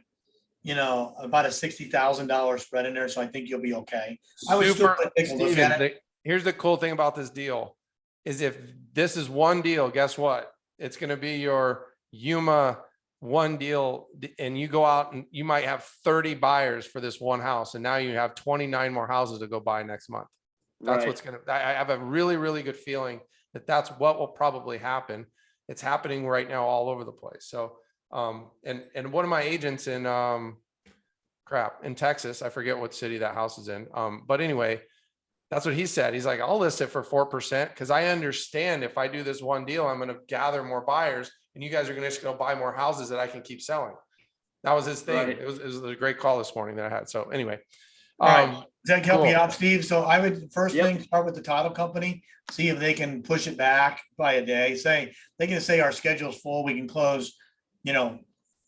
about a $60,000 spread in there. So I think you'll be okay. I would still take a look Steven, at it. here's the cool thing about this deal is if this is one deal, guess what? It's going to be your Yuma one deal, and you go out and you might have 30 buyers for this one house. And now you have 29 more houses to go buy next month. That's Right. what's I have a really, really good feeling that that's what will probably happen. It's happening right now all over the place. So, and one of my agents in, in Texas, I forget what city that house is in. But anyway, that's what he said. He's like, I'll list it for 4% because I understand if I do this one deal, I'm going to gather more buyers and you guys are going to just go buy more houses that I can keep selling. That was his thing. Right. It was a great call this morning that I had. So anyway, All right. Does that help you cool. out, Steve? So I would first Yep. thing, start with the title company, see if they can push it back by a day. They can say our schedule's full. We can close,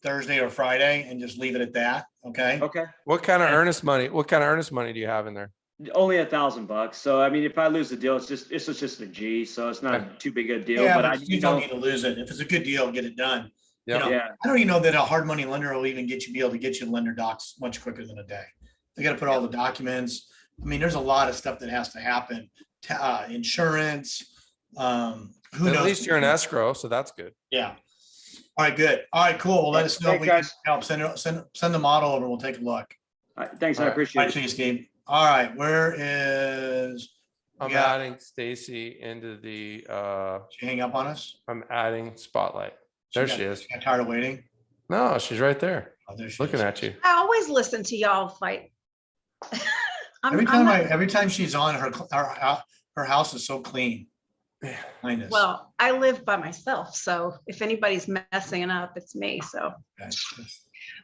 Thursday or Friday and just leave it at that. Okay. Okay. What kind of earnest money do you have in there? Only $1,000. So, I mean, if I lose the deal, it's just a G. So it's not too big a deal, Yeah, but but you don't need to lose it. If it's a good deal, get it done. Yeah. know, yeah. I don't even know that a hard money lender will even be able to get you lender docs much quicker than a day. They got to put all the documents. I mean, there's a lot of stuff that has to happen. Insurance. Who knows? At least you're in escrow, so that's good. Yeah. All right, good. All right, cool. Well, let us know if Thanks, we can guys. help. Send the model over. We'll take a look. All right, thanks. All I right. appreciate Bye, it. see you, Steve. All right, where is? I'm Yeah. adding Stacy into the, Did she hang up on us? I'm adding Spotlight. There she is. Got tired of waiting. No, she's right there, Oh, there she looking is. at you. I always listen to y'all fight. Every time she's on, her house is so clean. Yeah. Kindness. Well, I live by myself, so if anybody's messing it up, it's me, so. Okay.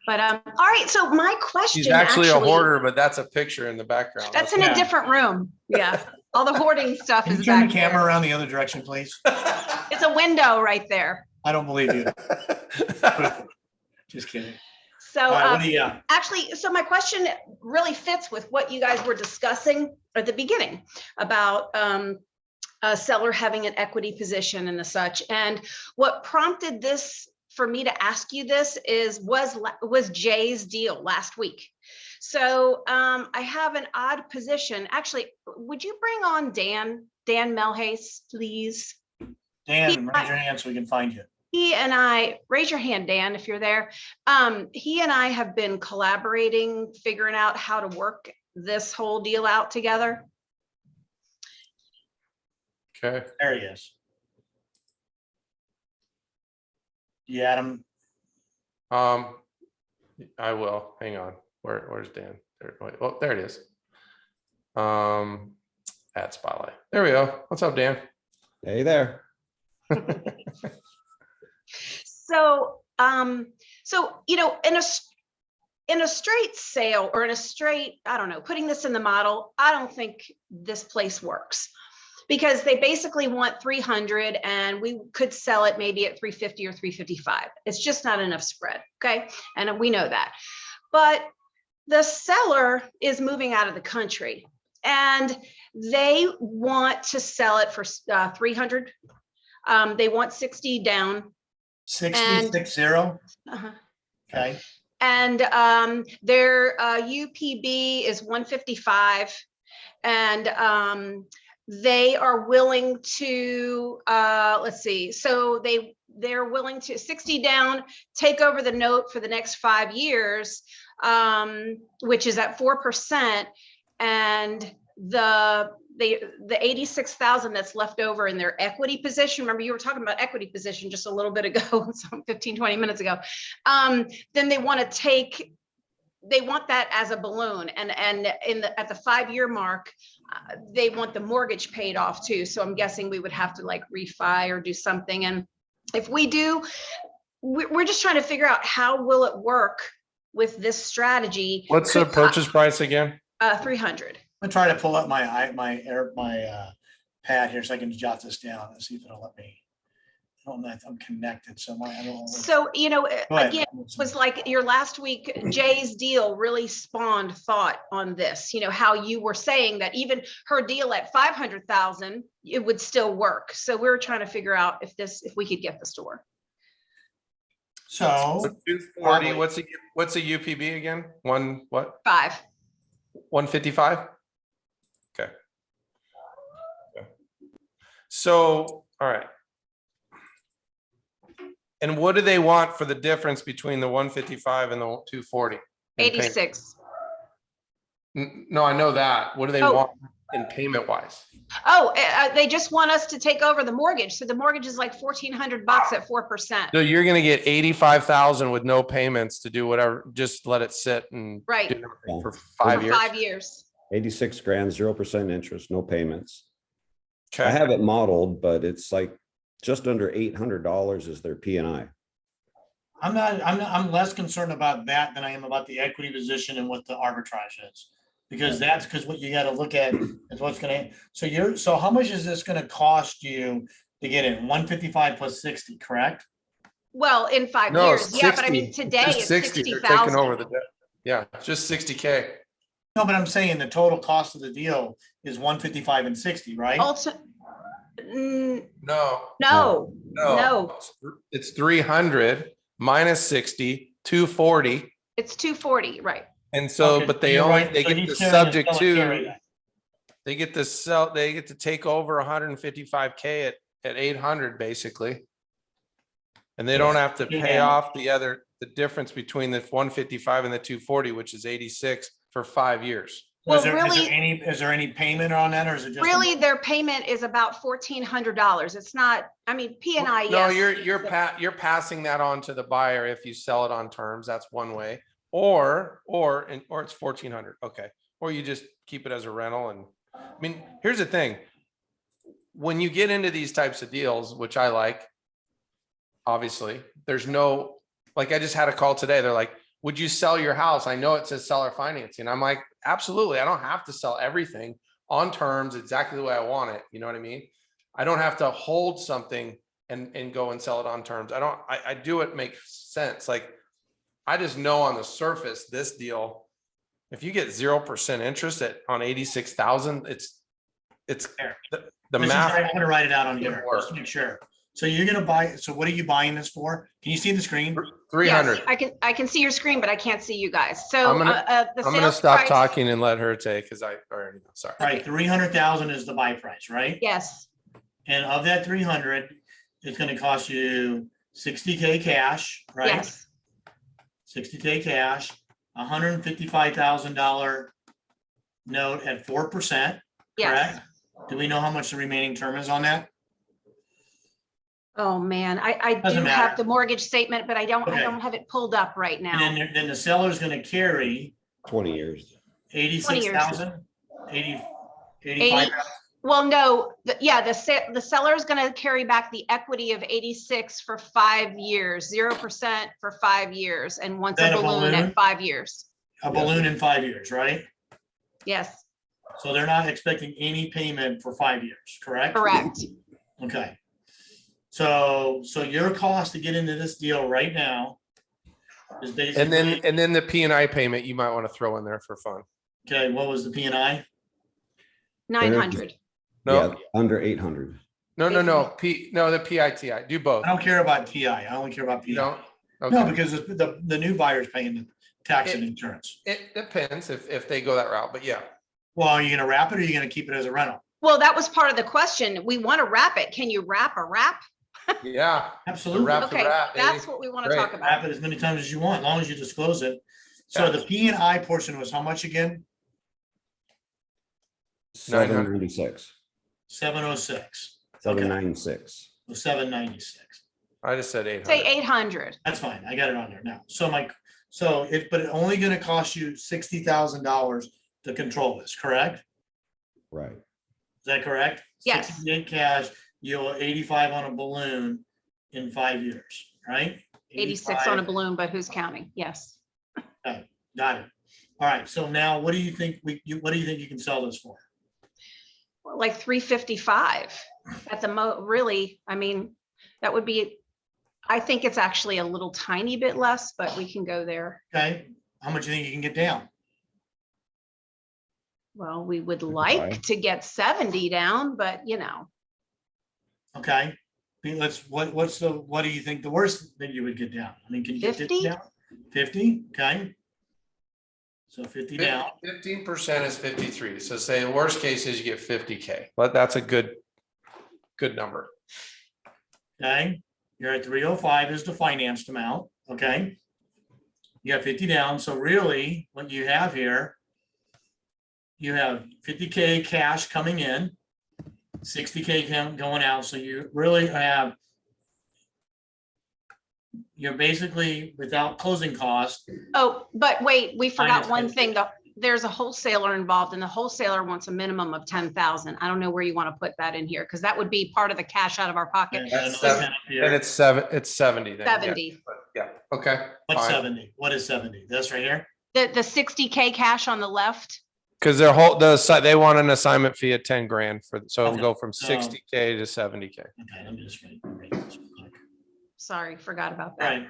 But, all right, so my question. She's actually a hoarder, but that's a picture in the background. That's in Yeah. a different room, yeah. All the hoarding stuff Can you is turn the back camera there. around the other direction, please? It's a window right there. I don't believe you. Just kidding. So, All right, what do you got? actually, so my question really fits with what you guys were discussing at the beginning about a seller having an equity position and the such. And what prompted this for me to ask you this was Jay's deal last week. So I have an odd position. Actually, would you bring on Dan Melhase, please? Dan, raise your hand so we can find you. he and I, raise your hand, Dan, if you're there. He and I have been collaborating, figuring out how to work this whole deal out together. Okay. There he is. You had him. I will, hang on. Where's Dan? There, wait, oh, there it is. At Spotlight. There we go. What's up, Dan? Hey there. So, you know, in a straight sale or in a straight, I don't know, putting this in the model, I don't think this place works. Because they basically want 300 and we could sell it maybe at 350 or 355. It's just not enough spread, okay? And we know that. But the seller is moving out of the country and they want to sell it for 300. They want 60 down. 60. Uh-huh. Okay. And their UPB is 155. And they are willing to, let's see, so they're willing to 60 down, take over the note for the next 5 years, which is at 4%. And the 86,000 that's left over in their equity position. Remember, you were talking about equity position just a little bit ago, some 15, 20 minutes ago. Then they want that as a balloon, and at the 5-year mark, they want the mortgage paid off too. So I'm guessing we would have to like refi or do something. And if we do, we're just trying to figure out how will it work with this strategy. What's the purchase price again? 300. I'm trying to pull up my pad here so I can jot this down and see if it'll let me. I don't know if I'm connected, so I don't know. So, you know, Go ahead. again, it was like your last week, Jay's deal really spawned thought on this, you know, how you were saying that even her deal at 500,000, it would still work. So we were trying to figure out if we could get this to work. So 240, what's the UPB again? What? 5. 155? Okay. So, all right. And what do they want for the difference between the 155 and the 240? 86. No, I know that. What do they Oh. want in payment wise? Oh, they just want us to take over the mortgage. So the mortgage is like $1,400 at 4%. So you're gonna get 85,000 with no payments to do whatever, just let it sit and Right. do everything for For 5 years. 5 years. 86 grand, 0% interest, no payments. I Okay. have it modeled, but it's like just under $800 is their P and I. I'm less concerned about that than I am about the equity position and what the arbitrage is. Because what you gotta look at is what's gonna, so how much is this gonna cost you to get in? 155 plus 60, correct? Well, in 5 No, years. Yeah, but I mean, 60. today Just it's 60. They're taking over 60,000. the debt. Yeah, just 60K. No, but I'm saying the total cost of the deal is 155 and 60, right? No, No, no, it's 300 minus 60, 240. it's 240, right? And so, Okay, but they you're only, right. they So get he's the carrying subject a to, carry. they get to take over 155K at 800 basically. And they don't have to pay Yeah. off the difference between the 155 and the 240, which is 86 for 5 years. Well, Is really, there any payment on that, or is it just? really, their payment is about $1,400. It's not, I mean, P and I, No, yes. you're passing that on to the buyer if you sell it on terms. That's one way. Or it's 1,400. Okay. Or you just keep it as a rental. And I mean, here's the thing. When you get into these types of deals, which I like, obviously, there's no, like I just had a call today. They're like, would you sell your house? I know it says seller financing. I'm like, absolutely. I don't have to sell everything on terms exactly the way I want it. You know what I mean? I don't have to hold something and go and sell it on terms. I do it make sense. Like, I just know on the surface, this deal, if you get 0% interest on 86,000, it's Fair. the I'm math. gonna write it out on Didn't here, work. just to make sure. So you're gonna buy, so what are you buying this for? Can you see the screen? 300. Yes, I can see your screen, but I can't see you guys. So I'm gonna- the I'm gonna sales stop price- talking and let her take, because I already know. Sorry. Right, 300,000 is the buy price, right? Yes, And of that 300, it's gonna cost you 60K cash, right? Yes, 60K cash, $155,000 note at 4%, yes. correct? Do we know how much the remaining term is on that? Oh, man, I Doesn't do have matter. the mortgage statement, but I don't Okay. have it pulled up right And now. then the seller's gonna carry 20 years. 86,000, 85. Well, no, yeah, the seller is gonna carry back the equity of 86 for 5 years, 0% for 5 years, and wants a That a balloon balloon? at 5 years. A balloon in 5 years, right? Yes, So they're not expecting any payment for 5 years, correct? correct. Okay. So your cost to get into this deal right now is basically, And then the P and I payment you might want to throw in there for fun. okay, what was the P and I? 900. Yeah, No, under 800. no, the PITI, do both. I don't care about TI. I only care about You PI. don't? No, Okay. because the new buyer's paying the tax and insurance. It depends if they go that route, but yeah. Well, are you gonna wrap it or are you gonna keep it as a rental? Well, that was part of the question. We want to wrap it. Can you wrap a wrap? Yeah. Absolutely. wrap. Okay, wrap, baby. that's what we want to Great. talk about. Wrap it as many times as you want, as long as you disclose it. So Yeah. the P and I portion was how much again? 796, 706, 796. 796. I just said Say 800. 800. That's fine. I got it on there now. But it's only gonna cost you $60,000 to control this, correct? Right. Is that correct? Yes. 68 cash, you owe 85 on a balloon in 5 years, right? 86 on a balloon, but who's counting? Yes. Got it. All right, so now what do you think what do you think you can sell this for? Like 355 at the really, I mean, that would be, I think it's actually a little tiny bit less, but we can go there. Okay, how much do you think you can get down? Well, we would 55. like to get 70 down, but Okay, what do you think the worst that you would get down? I mean, can you get 50 50? down? 50, okay. So 50 down, 15% is 53. So say the worst case is you get 50K, but that's a good number. okay? You're at 305 is the financed amount, okay? You got 50 down, so really what you have here, you have 50K cash coming in, 60K going out, so you really have, you're basically without closing costs. Oh, but wait, we forgot Minus one 50. thing though. There's a wholesaler involved and the wholesaler wants a minimum of 10,000. I don't know where you want to put that in here because that would be part of the cash out of our pocket. And another seven. 10 up here. And it's 70 then. yeah. 70. But yeah, okay. What's fine. 70? What is 70? This right here? The 60K cash on the left. Cause they want an assignment fee of 10 grand so it'll Okay. go from 60K to 70K. Okay, let me just write this real quick. Sorry, forgot about All that. right.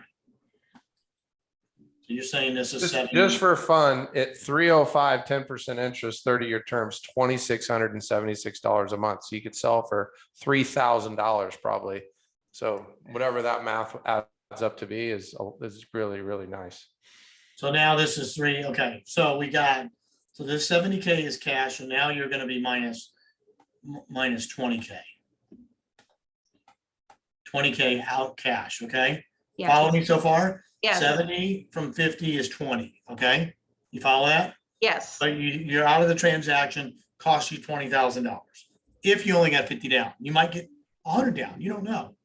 So you're saying this is Just 70? for fun, at 305, 10% interest, 30-year terms, $2,676 a month. So you could sell for $3,000 probably. So whatever that math adds up to be is really, really nice. So now this is okay, so so this 70K is cash, and now you're gonna be minus 20K. 20K out cash, okay? Follow Yes, me so far? yes, 70 from 50 is 20, okay? You follow that? yes. But you're out of the transaction, costs you $20,000. If you only got 50 down, you might get 100 down. You don't know.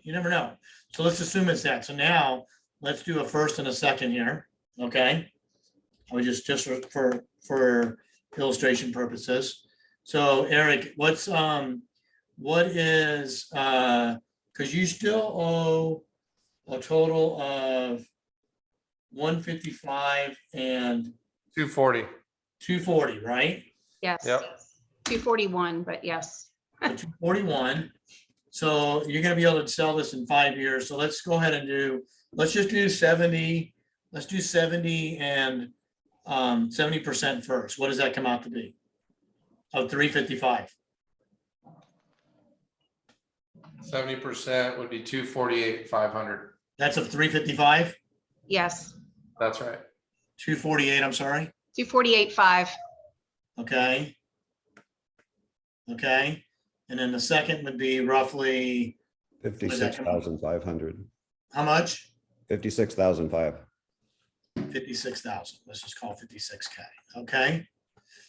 You never know. So let's assume it's that. So now let's do a first and a second here. Okay. We just for illustration purposes. So Eric, what is because you still owe a total of 155 and 240. 240, right? Yes. Yep. 241, but yes. So 241. So you're gonna be able to sell this in 5 years. So let's go ahead and let's just do 70. Let's do 70 and 70% first. What does that come out to be? Of 355. 70% would be 248,500. That's of 355, Yes. That's right. 248, I'm sorry. 248.5. Okay. Okay. And then the second would be roughly 56,500. How much? 56,500. 56,000. Let's just call it 56K. Okay.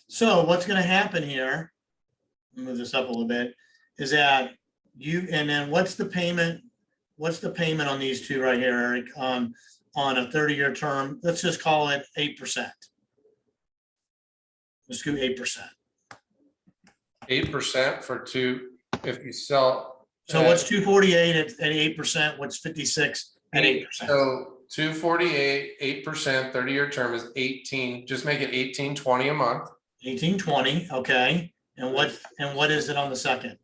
So what's going to happen here? Move this up a little bit. Is that you, and then what's the payment? What's the payment on these two right here, Eric? On a 30-year term? Let's just call it 8%. Let's do 8%. 8% for two, if you sell. So what's 248 at 8%? What's 56 at 8%? So 248, 8%, 30-year term is 18, just make it 1820 a month. 1820, okay. And what is it on the second?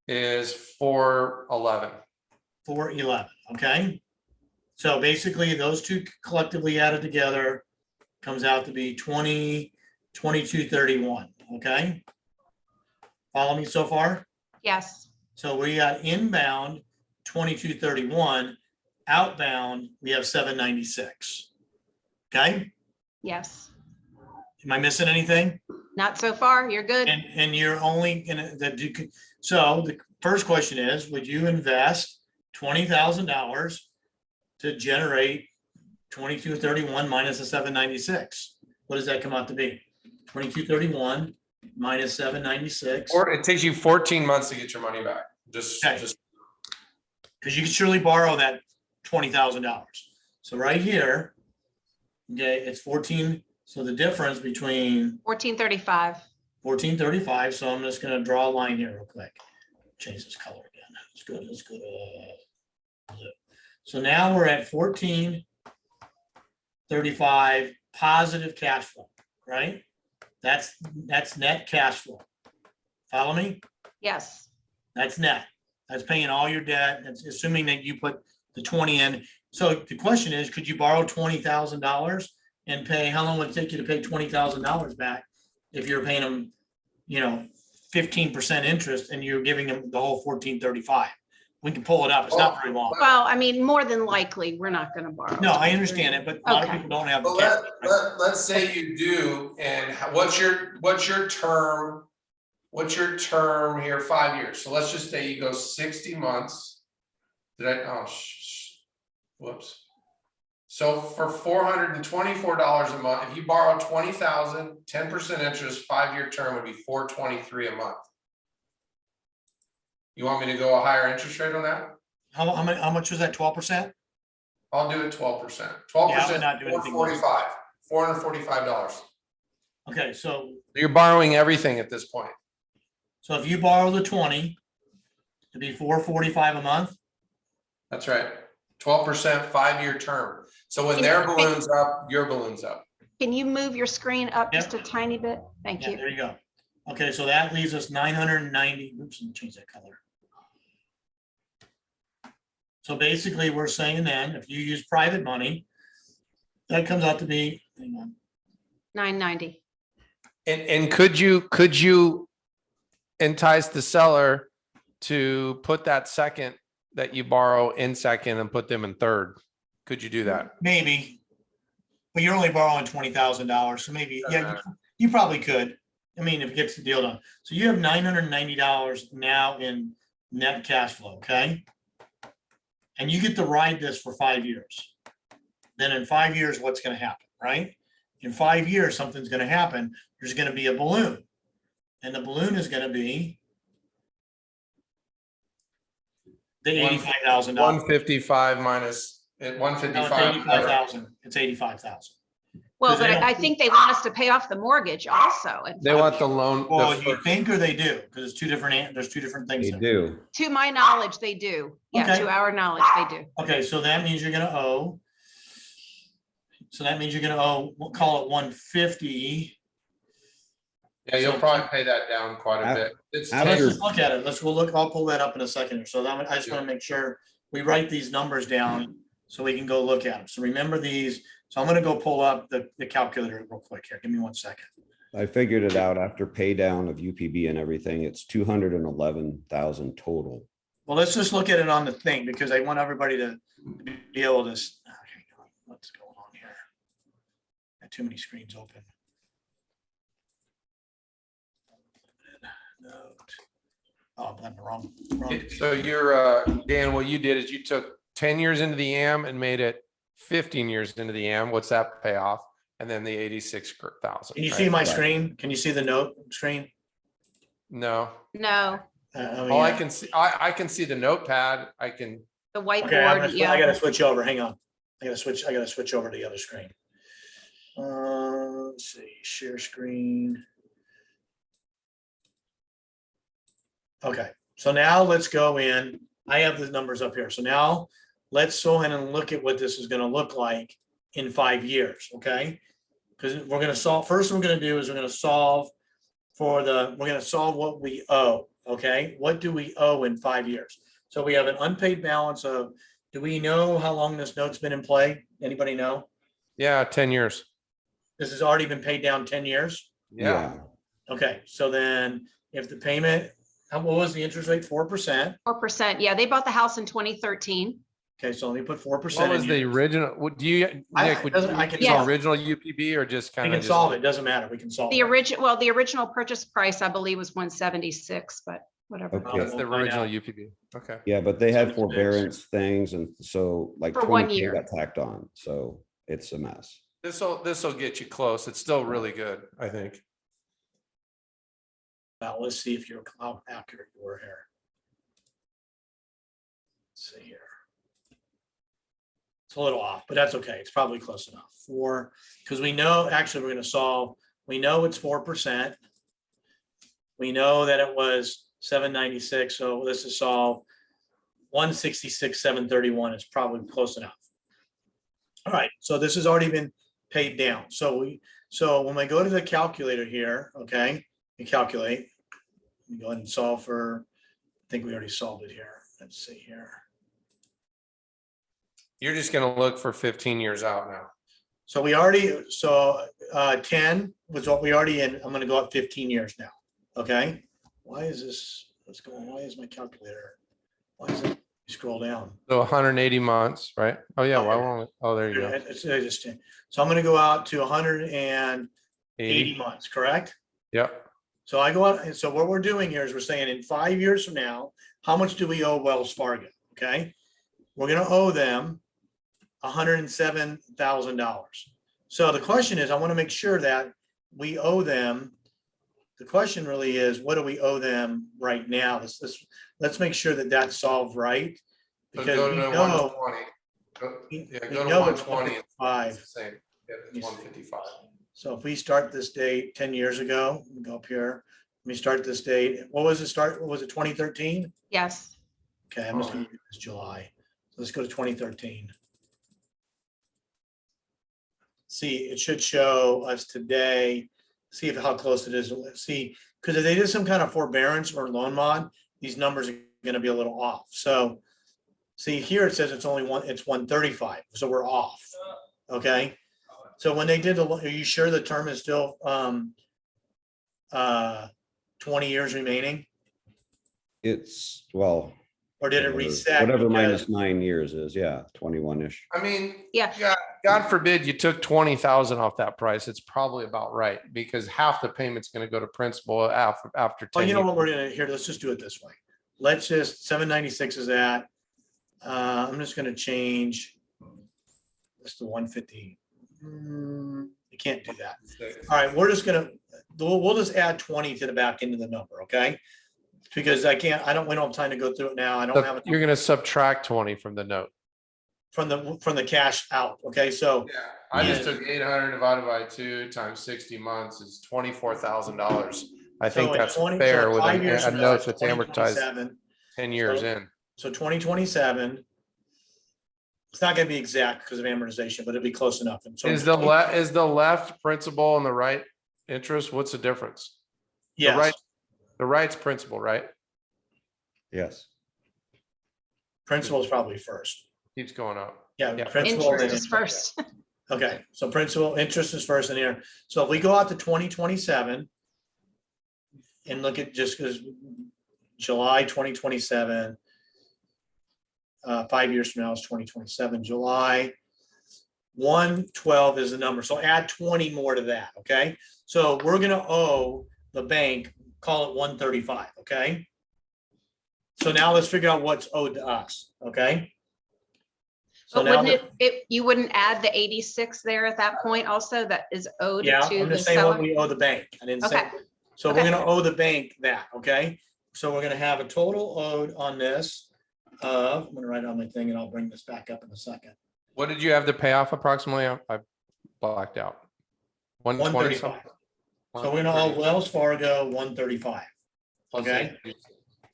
Is 411. 411, okay? So basically, those two collectively added together comes out to be 2231, okay? Follow me so far? Yes, So we got inbound 2231, outbound, we have 796. Okay, yes. am I missing anything? Not so far. You're good. And you're only gonna, that you could, so the first question is, would you invest $20,000 to generate 2231 minus the 796? What does that come out to be? 2231 minus 796, Or it takes you 14 months to get your money back. Just Okay. because you can surely borrow that $20,000. So right here, okay, it's 14. So the difference between 1435. 1435, so I'm just gonna draw a line here real quick. Change this color again. Let's go to blue. So now we're at 1435 positive cash flow, right? That's net cash flow. Follow me? Yes, That's net. That's paying all your debt. That's assuming that you put the 20 in. So the question is, could you borrow $20,000 and pay, how long would it take you to pay $20,000 back? If you're paying them, 15% interest and you're giving them the whole 1435. We can pull it up. It's not very long. well, I mean, more than likely, we're not gonna borrow. No, I understand it, but a lot of Okay. people don't have the But cash. let's say you do, and what's your term? What's your term here? 5 years. So let's just say you go 60 months. Whoops. So for $424 a month, if you borrow 20,000, 10% interest, 5-year term would be $423 a month. You want me to go a higher interest rate on that? How much was that? 12%? I'll do it 12%. Yeah, I 12%, would not do anything less. $445. Okay, so You're borrowing everything at this point. if you borrow the 20, it'd be 445 a month. That's right. 12%, 5-year term. So when their balloon's up, your balloon's up. Can you move your screen up Yep. just a tiny bit? Thank Yeah, you. there you go. Okay, so that leaves us 990. Oops, let me change that color. So basically, we're saying then, if you use private money, that comes out to be, hang on, 990. And could you entice the seller to put that second that you borrow in second and put them in third? Could you do that? maybe. But you're only borrowing $20,000, so maybe, yeah, you probably could. I mean, if it gets the deal done. So you have $990 now in net cash flow, okay? And you get to ride this for 5 years. Then in 5 years, what's gonna happen, right? In 5 years, something's gonna happen. There's gonna be a balloon. And the balloon is gonna be the $85,000. 155 minus at No, it's 155. 85,000. It's 85,000. Well, Because they but I don't- think they want us to pay off the mortgage also. And They want the loan. Well, the you first- think or they do, because it's there's two different things. They there. do. to my knowledge, they do. Yeah, Okay. to our knowledge, they do. Okay, so that means you're gonna owe. So that means you're gonna owe, we'll call it 150. Yeah, you'll probably pay that down quite a bit. It's After- Let's just look at it. We'll look, I'll pull that up in a second. So I just wanna make sure we write these numbers down so we can go look at them. So remember these. So I'm gonna go pull up the calculator real quick here. Give me 1 second. I figured it out after pay down of UPB and everything. It's 211,000 total. Well, let's just look at it on the thing because I want everybody to be able to, hang on, what's going on here? Got too many screens open. Note. Oh, I'm the wrong. So you're, Dan, what you did is you took 10 years into the AM and made it 15 years into the AM, what's that payoff? And then the 86,000. Can you see my screen? Can you see the note screen? No, No, all I can see, I can see the notepad. I can, the Okay, whiteboard, I gotta yeah. switch over. Hang on. I gotta switch over to the other screen. Let's see, share screen. Okay, so now let's go in. I have the numbers up here. So now let's go in and look at what this is gonna look like in 5 years, okay? Because we're gonna solve, first we're gonna do is we're gonna solve we're gonna solve what we owe, okay? What do we owe in 5 years? So we have an unpaid balance of, do we know how long this note's been in play? Anybody know? yeah, 10 years. This has already been paid down 10 years? Yeah. Okay, so then if the payment, what was the interest rate? 4%? 4%. Yeah, they bought the house in 2013. Okay, so let me put 4% What in was the here. original, what do you, Nick, would doesn't- you I can use solve the it. original UPB or just We kind can of? solve it, doesn't matter, we can solve The it. the original purchase price, I believe, was 176, but whatever. Okay. That's the We'll find original out. UPB. Okay. Yeah, but they had 76. forbearance things and so like For 1 20 year. got tacked on, so it's a mess. This'll get you close. It's still really good, I think. Now, let's see if how accurate you were here. Let's see here. It's a little off, but that's okay. It's probably close enough. 4, because we know, actually, we're gonna solve, we know it's 4%. We know that it was 796, so this is solve 166, 731 is probably close enough. All right, so this has already been paid down. So when I go to the calculator here, okay, you calculate. We go ahead and solve for, I think we already solved it here. Let's see here. You're just gonna look for 15 years out now. So 10 was what we already in. I'm gonna go up 15 years now. Okay? Why is this, what's going on? Why is my calculator? Why is it, scroll down? So 180 months, right? Oh, yeah, why Okay. won't, oh, there you go. So I'm gonna go out to 180 80. months, correct? Yep. So I go out, and so what we're doing here is we're saying in 5 years from now, how much do we owe Wells Fargo? Okay? We're gonna owe them $107,000. So the question is, I want to make sure that we owe them. The question really is, what do we owe them right now? Let's make sure that that's solved right. So Because go we to know, 120. Yeah, we go to know it's 120. It's 155. the same. Yeah, it's 155. So if we start this date 10 years ago, we go up here, let me start this date. What was it start? What was it, 2013? Yes. Okay, I'm just gonna do this July. So let's go to 2013. See, it should show us today, see how close it is. Let's see, because if they did some kind of forbearance or loan mod, these numbers are gonna be a little off. So see here, it says it's only it's 135, so we're off. Okay, so when they did, are you sure the term is still 20 years remaining? It's, well. Or did it whatever- reset? Whatever because- minus 9 years is, yeah, 21-ish. I mean, Yeah. God forbid you took 20,000 off that price. It's probably about right because half the payment's gonna go to principal after Well, 10 you know years. what, we're gonna, here, let's just do it this way. Let's just, 796 is that. I'm just gonna change this to 150. You can't do that. All right, we're just gonna, we'll just add 20 to the back end of the number, okay? Because we don't have time to go through it now. I don't have, You're gonna subtract 20 from the note. from the cash out, okay? So, Yeah, I just took 800 divided by 2 times 60 months is $24,000. I think so in that's 20 fair so with 5 years a from now, note it's that's amortized 2027. 10 years So- in. So 2027. It's not gonna be exact because of amortization, but it'll be close enough. And so Is the left principal and the right interest? What's the difference? yes, right- The right's principal, right? Yes. principal is probably first. Keeps going up. Yeah. Yeah. principal and Interest is then- first. Okay, so principal, interest is first in here. So if we go out to 2027 and look at just because July 2027, 5 years from now is 2027, July 112 is the number. So add 20 more to that, okay? So we're gonna owe the bank, call it 135, okay? So now let's figure out what's owed to us, okay? So But now, wouldn't you wouldn't add the 86 there at that point also that is owed yeah, to I'm the just saying what seller? we owe the bank. I didn't say. Okay. So we're Okay. gonna owe the bank that, okay? So we're gonna have a total owed on this of, I'm gonna write on my thing and I'll bring this back up in a second. What did you have to pay off approximately? I blacked out. 120 135. something? So we're gonna owe Wells Fargo 135. Okay,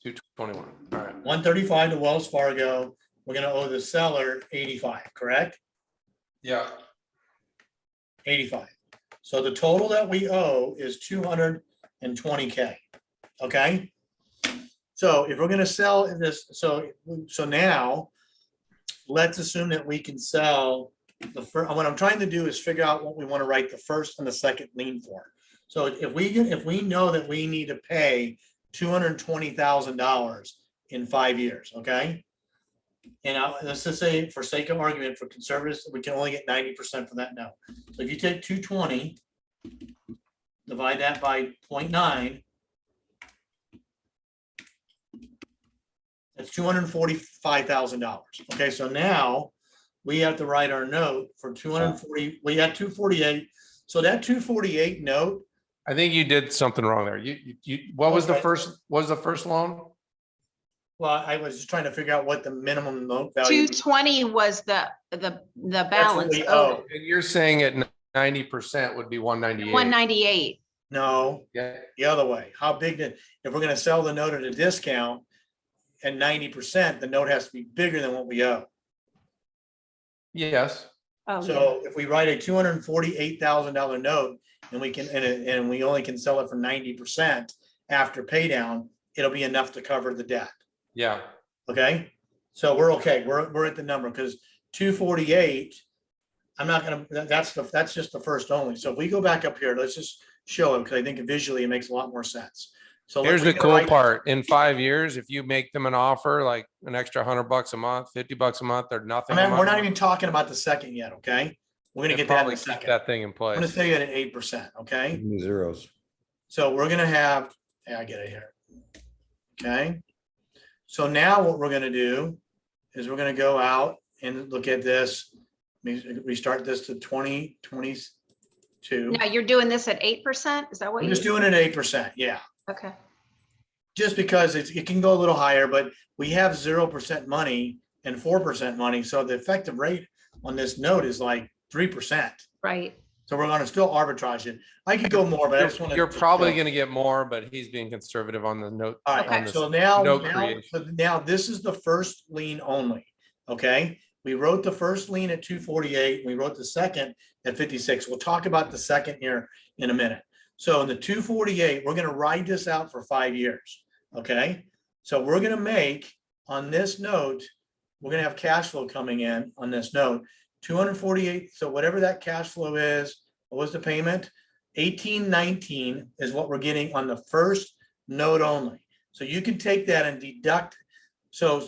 221, all right. 135 to Wells Fargo. We're gonna owe the seller 85, correct? Yeah, 85. So the total that we owe is 220K. Okay? So if we're gonna sell this, so now let's assume that we can sell the first, what I'm trying to do is figure out what we want to write the first and the second lien for. So if we know that we need to pay $220,000 in 5 years, okay? And let's just say, for sake of argument, for conservatives, we can only get 90% for that note. So if you take 220, divide that by 0.9, that's $245,000. Okay, so now we have to write our note for 240, we had 248. So that 248 note, I think you did something wrong there. What was the Okay. first, what was the first loan? well, I was just trying to figure out what the minimum note value. 220 was the That's what balance we owed. owe. And you're saying at 90% would be 198. 198. No, Yeah, the other way. How big did, if we're gonna sell the note at a discount at 90%, the note has to be bigger than what we owe. yes, Oh, yeah. So if we write a $248,000 note and we can, and we only can sell it for 90% after pay down, it'll be enough to cover the debt. yeah. Okay, so we're okay. We're at the number because 248. I'm not gonna, that's just the first only. So if we go back up here, let's just show it because I think visually it makes a lot more sense. So Here's we're the gonna cool write- part. In 5 years, if you make them an offer, like an extra $100 a month, $50 a month, or I nothing. a mean, we're month, not even talking about the second yet, okay? We're gonna it get that in probably a keep second. that thing in I'm gonna place. say it at 8%, okay? Give me zeros. So we're gonna have, yeah, I get it here. Okay. So now what we're gonna do is we're gonna go out and look at this. Let me restart this to 2022. Now you're doing this at 8%? Is that what I'm you? just doing it at 8%, yeah. Okay. Just because it can go a little higher, but we have 0% money and 4% money. So the effective rate on this note is like 3%. Right. So we're gonna still arbitrage it. I could go more, but I just want to. You're probably gonna get more, but he's being conservative on the note. All Okay. right, on this. so now, note now, creation. so now this is the first lien only, okay? We wrote the first lien at 248, we wrote the second at 56. We'll talk about the second here in a minute. So in the 248, we're gonna ride this out for 5 years, okay? So we're gonna make on this note, we're gonna have cash flow coming in on this note, 248, so whatever that cash flow is, what was the payment? 1819 is what we're getting on the first note only. So you can take that and deduct. So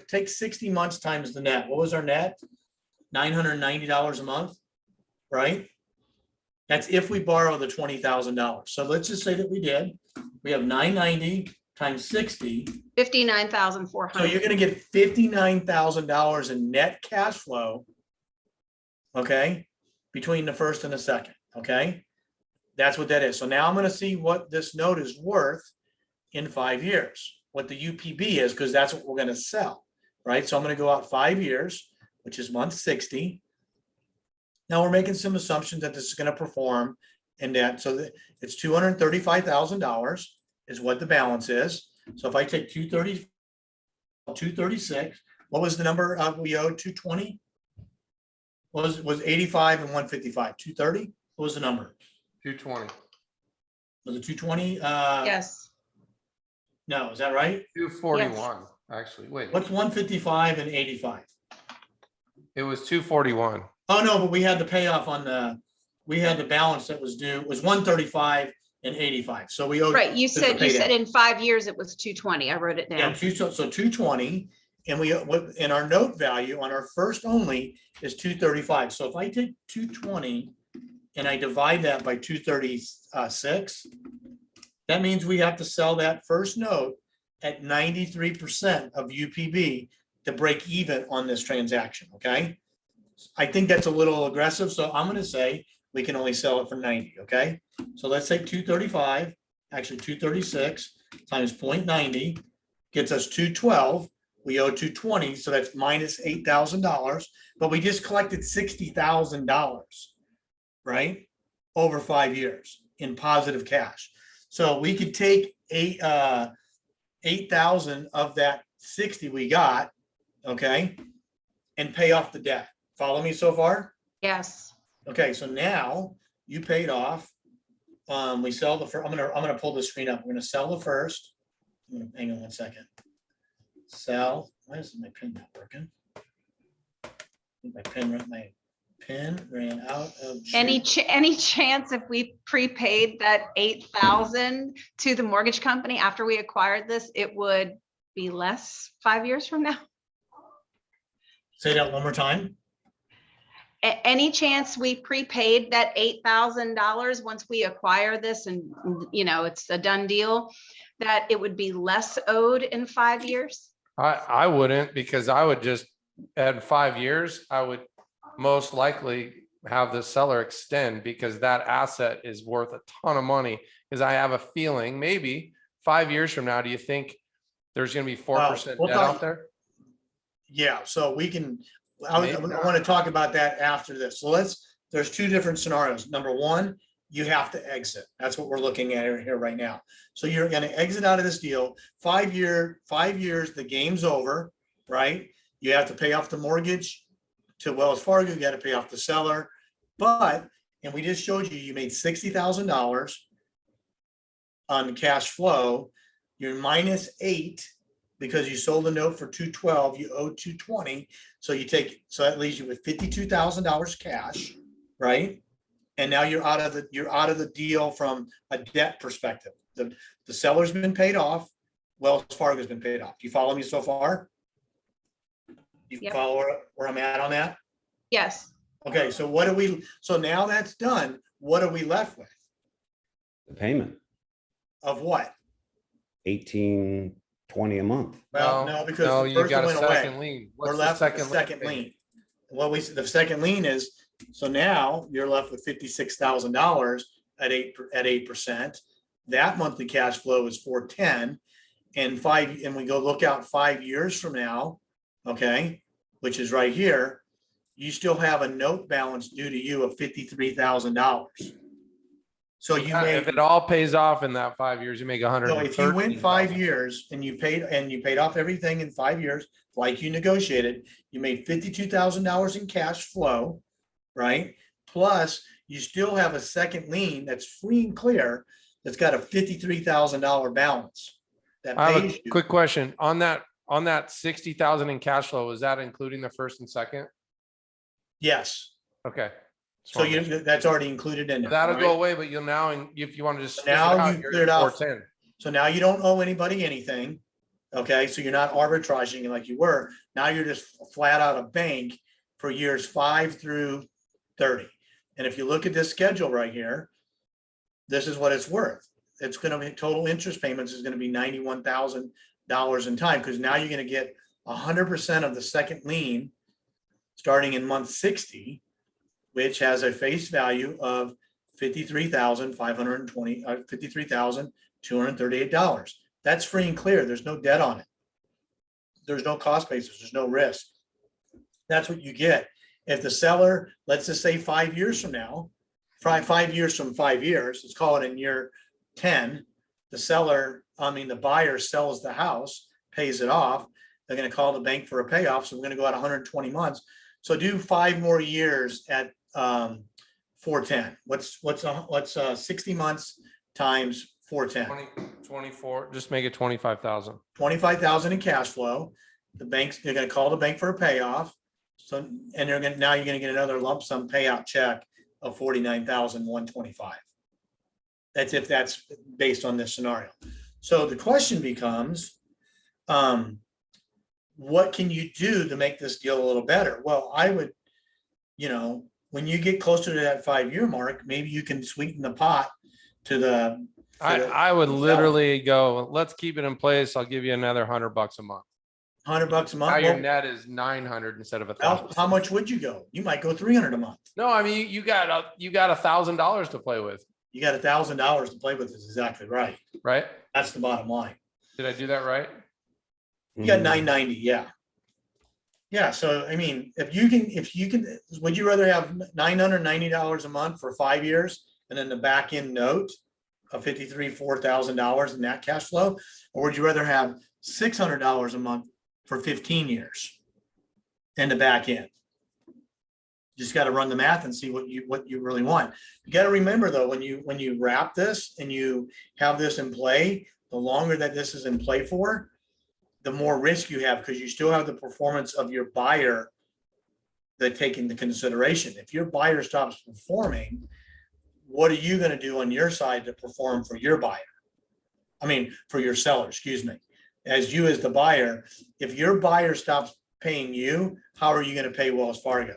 take 60 months times the net. What was our net? $990 a month, right? That's if we borrow the $20,000. So let's just say that we did. We have 990 times 60. So 59,400. you're gonna get $59,000 in net cash flow. Okay, between the first and the second, okay? That's what that is. So now I'm gonna see what this note is worth in 5 years, what the UPB is, because that's what we're gonna sell, right? So I'm gonna go out 5 years, which is month 60. Now we're making some assumptions that this is gonna perform and that, so that it's $235,000 is what the balance is. So if I take 236, what was the number we owed? 220? Was 85 and 155, 230? What was the number? 220, Was it 220? Yes. No, is that right? 241, actually, wait, What's 155 and 85? it was 241. Oh, no, but we had the payoff on we had the balance that was due, was 135 and 85. So we owed. Right. You the said paydown. in 5 years it was 220. I wrote it Yeah, down. so 220, and and our note value on our first only is 235. So if I take 220 and I divide that by 236, that means we have to sell that first note at 93% of UPB to break even on this transaction, okay? I think that's a little aggressive, so I'm gonna say we can only sell it for 90, okay? So let's say 235, actually 236 times 0.90 gets us 212. We owe 220, so that's minus $8,000, but we just collected $60,000, right? Over 5 years in positive cash. So we could take 8,000 of that 60 we got, okay? And pay off the debt. Follow me so far? Yes. Okay, so now you paid off. We sell the first, I'm gonna pull the screen up. We're gonna sell the first. Hang on one second. Sell, why is my pen not working? My pen ran out of. Any chance if we prepaid that 8,000 to the mortgage company after we acquired this, it would be less 5 years from now? Say that one more time. Any chance we prepaid that $8,000 once we acquire this and, it's a done deal, that it would be less owed in 5 years? I wouldn't, because I would just, at 5 years, I would most likely have the seller extend, because that asset is worth a ton of money. Because I have a feeling maybe 5 years from now, do you think there's gonna be 4% we'll debt talk- out there? Yeah, so we can, I Maybe not. want to talk about that after this. So there's two different scenarios. Number one, you have to exit. That's what we're looking at here right now. So you're going to exit out of this deal. 5 years, the game's over, right? You have to pay off the mortgage to Wells Fargo. You got to pay off the seller. But, and we just showed you, you made $60,000 on cash flow. You're minus 8 because you sold a note for 212, you owe 220. So that leaves you with $52,000 cash, right? And now you're out of the deal from a debt perspective. The seller's been paid off, Wells Fargo's been paid off. Do you follow me so far? You Yep. follow where I'm at on that? Yes. Okay, so so now that's done, what are we left with? The payment, Of what? 1820 a month. Well, no, because No, the you first got one a went away. second lien. We're What's the left with the second lien? lien. The second lien is, so now you're left with $56,000 at 8%. That monthly cash flow is 410. And we go look out 5 years from now, okay, which is right here, you still have a note balance due to you of $53,000. So you may. If it all pays off in that 5 years, you make No, if you went 5 $113,000. years and you paid off everything in 5 years, like you negotiated, you made $52,000 in cash flow, right? Plus, you still have a second lien that's free and clear, that's got a $53,000 balance. That I have pays a you. quick question on that 60,000 in cash flow. Was that including the first and second? Yes, Okay. so that's already included in there. That'll all go right? away, but you'll now, if you want to just. split it Now out, you you're cleared at out 410. So now you don't owe anybody anything. Okay, so you're not arbitraging like you were. Now you're just flat out a bank for years 5 through 30. And if you look at this schedule right here, this is what it's worth. It's gonna be total interest payments is gonna be $91,000 in time, because now you're gonna get 100% of the second lien starting in month 60, which has a face value of $53,238. That's free and clear. There's no debt on it. There's no cost basis. There's no risk. That's what you get. If the seller, let's just say 5 years from now, 5 years from 5 years, let's call it in year 10, the buyer sells the house, pays it off. They're going to call the bank for a payoff. So we're going to go out 120 months. So do 5 more years at 410. What's 60 months times 410? 24, just make it 25,000. 25,000 in cash flow. They're going to call the bank for a payoff. So, and now you're going to get another lump sum payout check of 49,125. That's if that's based on this scenario. So the question becomes, what can you do to make this deal a little better? Well, I would, when you get closer to that 5-year mark, maybe you can sweeten the pot to the. I would literally go, let's keep it in place. I'll give you another $100 a month. $100 a Now month. your Well, net is 900 instead of how 1,000. much would you go? You might go 300 a month. No, I mean, you got $1,000 to play with, You got $1,000 to play with, is exactly right. right? That's the bottom line. Did I do that right? You got Mhm. 990, yeah. Yeah, so I mean, if you can, would you rather have $990 a month for 5 years and then the back end note of $4,000 in that cash flow? Or would you rather have $600 a month for 15 years in the back end? Just got to run the math and see what you really want. You got to remember though, when you wrap this and you have this in play, the longer that this is in play for, the more risk you have, because you still have the performance of your buyer that take into consideration. If your buyer stops performing, what are you going to do on your side to perform for your buyer? I mean, for your seller, excuse me. As the buyer, if your buyer stops paying you, how are you going to pay Wells Fargo?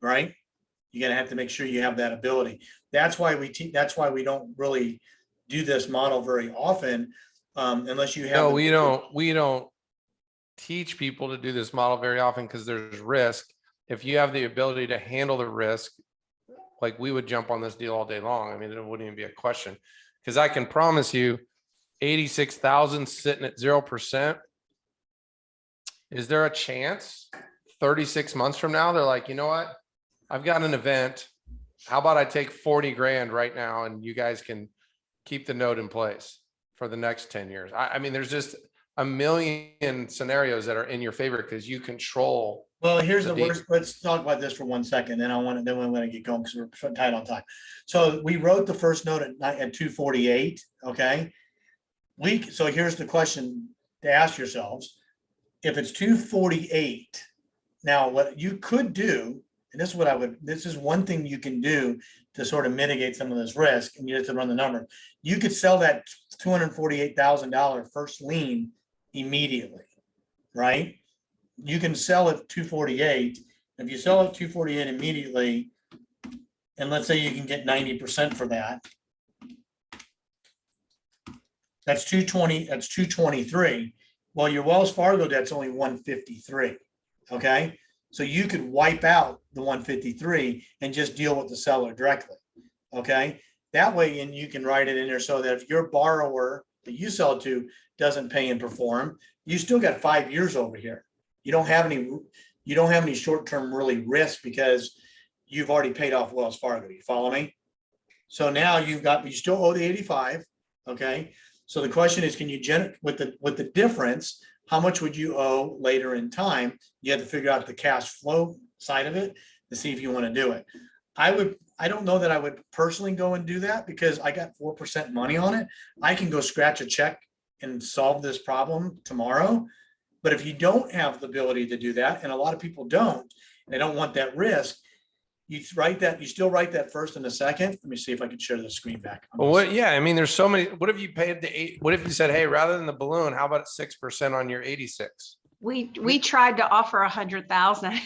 Right? You're going to have to make sure you have that ability. That's why we don't really do this model very often, unless you have. No, we don't teach people to do this model very often because there's risk. If you have the ability to handle the risk, like we would jump on this deal all day long. I mean, it wouldn't even be a question. Because I can promise you, 86,000 sitting at 0%. Is there a chance 36 months from now, they're like, you know what? I've got an event. How about I take 40 grand right now and you guys can keep the note in place for the next 10 years. I mean, there's just a million scenarios that are in your favor because you control. Well, here's the the worst. Let's talk about this for 1 second. Then we're going to get going because we're tight on time. So we wrote the first note at 248. Okay. So here's the question to ask yourselves. If it's 248, now what you could do, and this is one thing you can do to sort of mitigate some of this risk, and you have to run the number. You could sell that $248,000 first lien immediately, right? You can sell it 248. If you sell it 248 immediately, and let's say you can get 90% for that, that's 220, that's 223. Well, your Wells Fargo debt's only 153. Okay. So you could wipe out the 153 and just deal with the seller directly. Okay. That way, and you can write it in there so that if your borrower that you sell to doesn't pay and perform, you still got 5 years over here. You don't have any short-term really risk because you've already paid off Wells Fargo. You follow me? So now you still owe the 85. Okay. So the question is, can you generate with the difference? How much would you owe later in time? You have to figure out the cash flow side of it to see if you want to do it. I don't know that I would personally go and do that because I got 4% money on it. I can go scratch a check and solve this problem tomorrow. But if you don't have the ability to do that, and a lot of people don't, they don't want that risk, you still write that first and the second. Let me see if I can share the screen back. Well, yeah, I mean, there's so many. What if you paid what if you said, hey, rather than the balloon, how about 6% on your 86? We tried to offer 100,000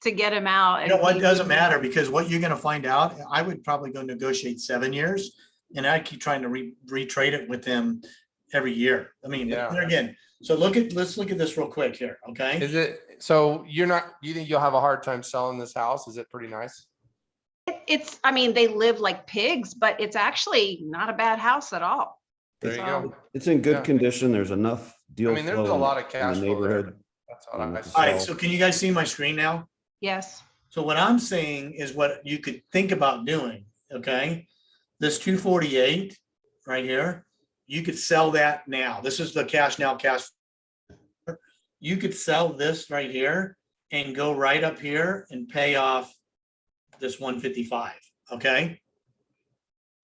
to get him out. You know what, doesn't matter, because what you're gonna find out, I would probably go negotiate 7 years, and I keep trying to retrade it with them every year. I mean, Yeah. there again, so let's look at this real quick here, okay? Is it, so you think you'll have a hard time selling this house? Is it pretty nice? I mean, they live like pigs, but it's actually not a bad house at all. There you go. It's in good Yeah. condition. There's enough deal I mean, there's flow a lot of in cash the flow there. neighborhood. That's all I All right, so can you guys see my screen now? Yes. So what I'm saying is what you could think about doing, okay? This 248 right here, you could sell that now. This is the cash now, cash. You could sell this right here and go right up here and pay off this 155, okay?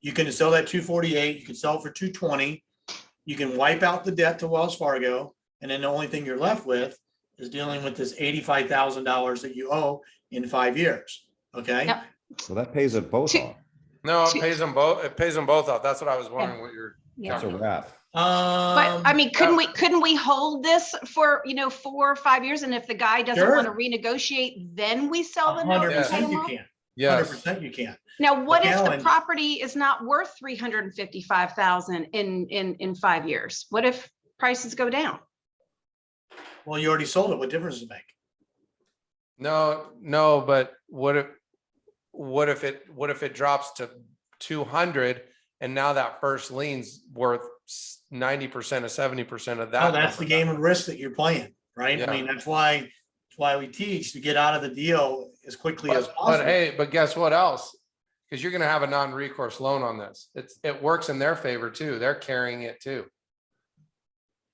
You can sell that 248, you can sell it for 220. You can wipe out the debt to Wells Fargo, and then the only thing you're left with is dealing with this $85,000 that you owe in 5 years, okay? Yep. So that pays it both Two- off. No, it pays them both. It pays them both off. That's what I was wondering what you're. Yeah. That's a wrap. But I mean, couldn't we hold this for, 4 or 5 years? And if the guy doesn't Sure. want to renegotiate, then we sell the note and pay 100% him you off? can, Yes. 100% you can. Now, what if the Alan- property is not worth 355,000 in 5 years? What if prices go down? Well, you already sold it. What difference does it make? No, but what if it drops to 200 and now that first lien's worth 90% or 70% of that? No, that's the number? game of risk that you're playing, right? I Yeah. mean, that's why we teach to get out of the deal as quickly as But possible. hey, but guess what else? Because you're gonna have a non-recourse loan on this. It works in their favor too. They're carrying it too.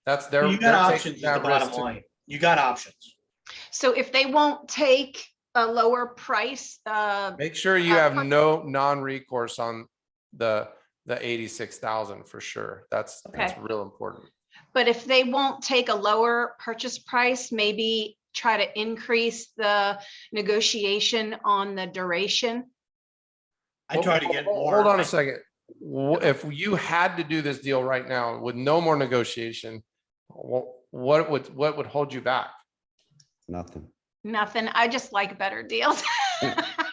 That's their. You got they're taking options is the that risk bottom too. line. You got options. So if they won't take a lower price, Make sure you have no non-recourse on the 86,000 for sure. That's Okay. real important. but if they won't take a lower purchase price, maybe try to increase the negotiation on the duration. I try to get more. Hold on a second. If you had to do this deal right now with no more negotiation, what would hold you back? Nothing. Nothing. I just like better deals.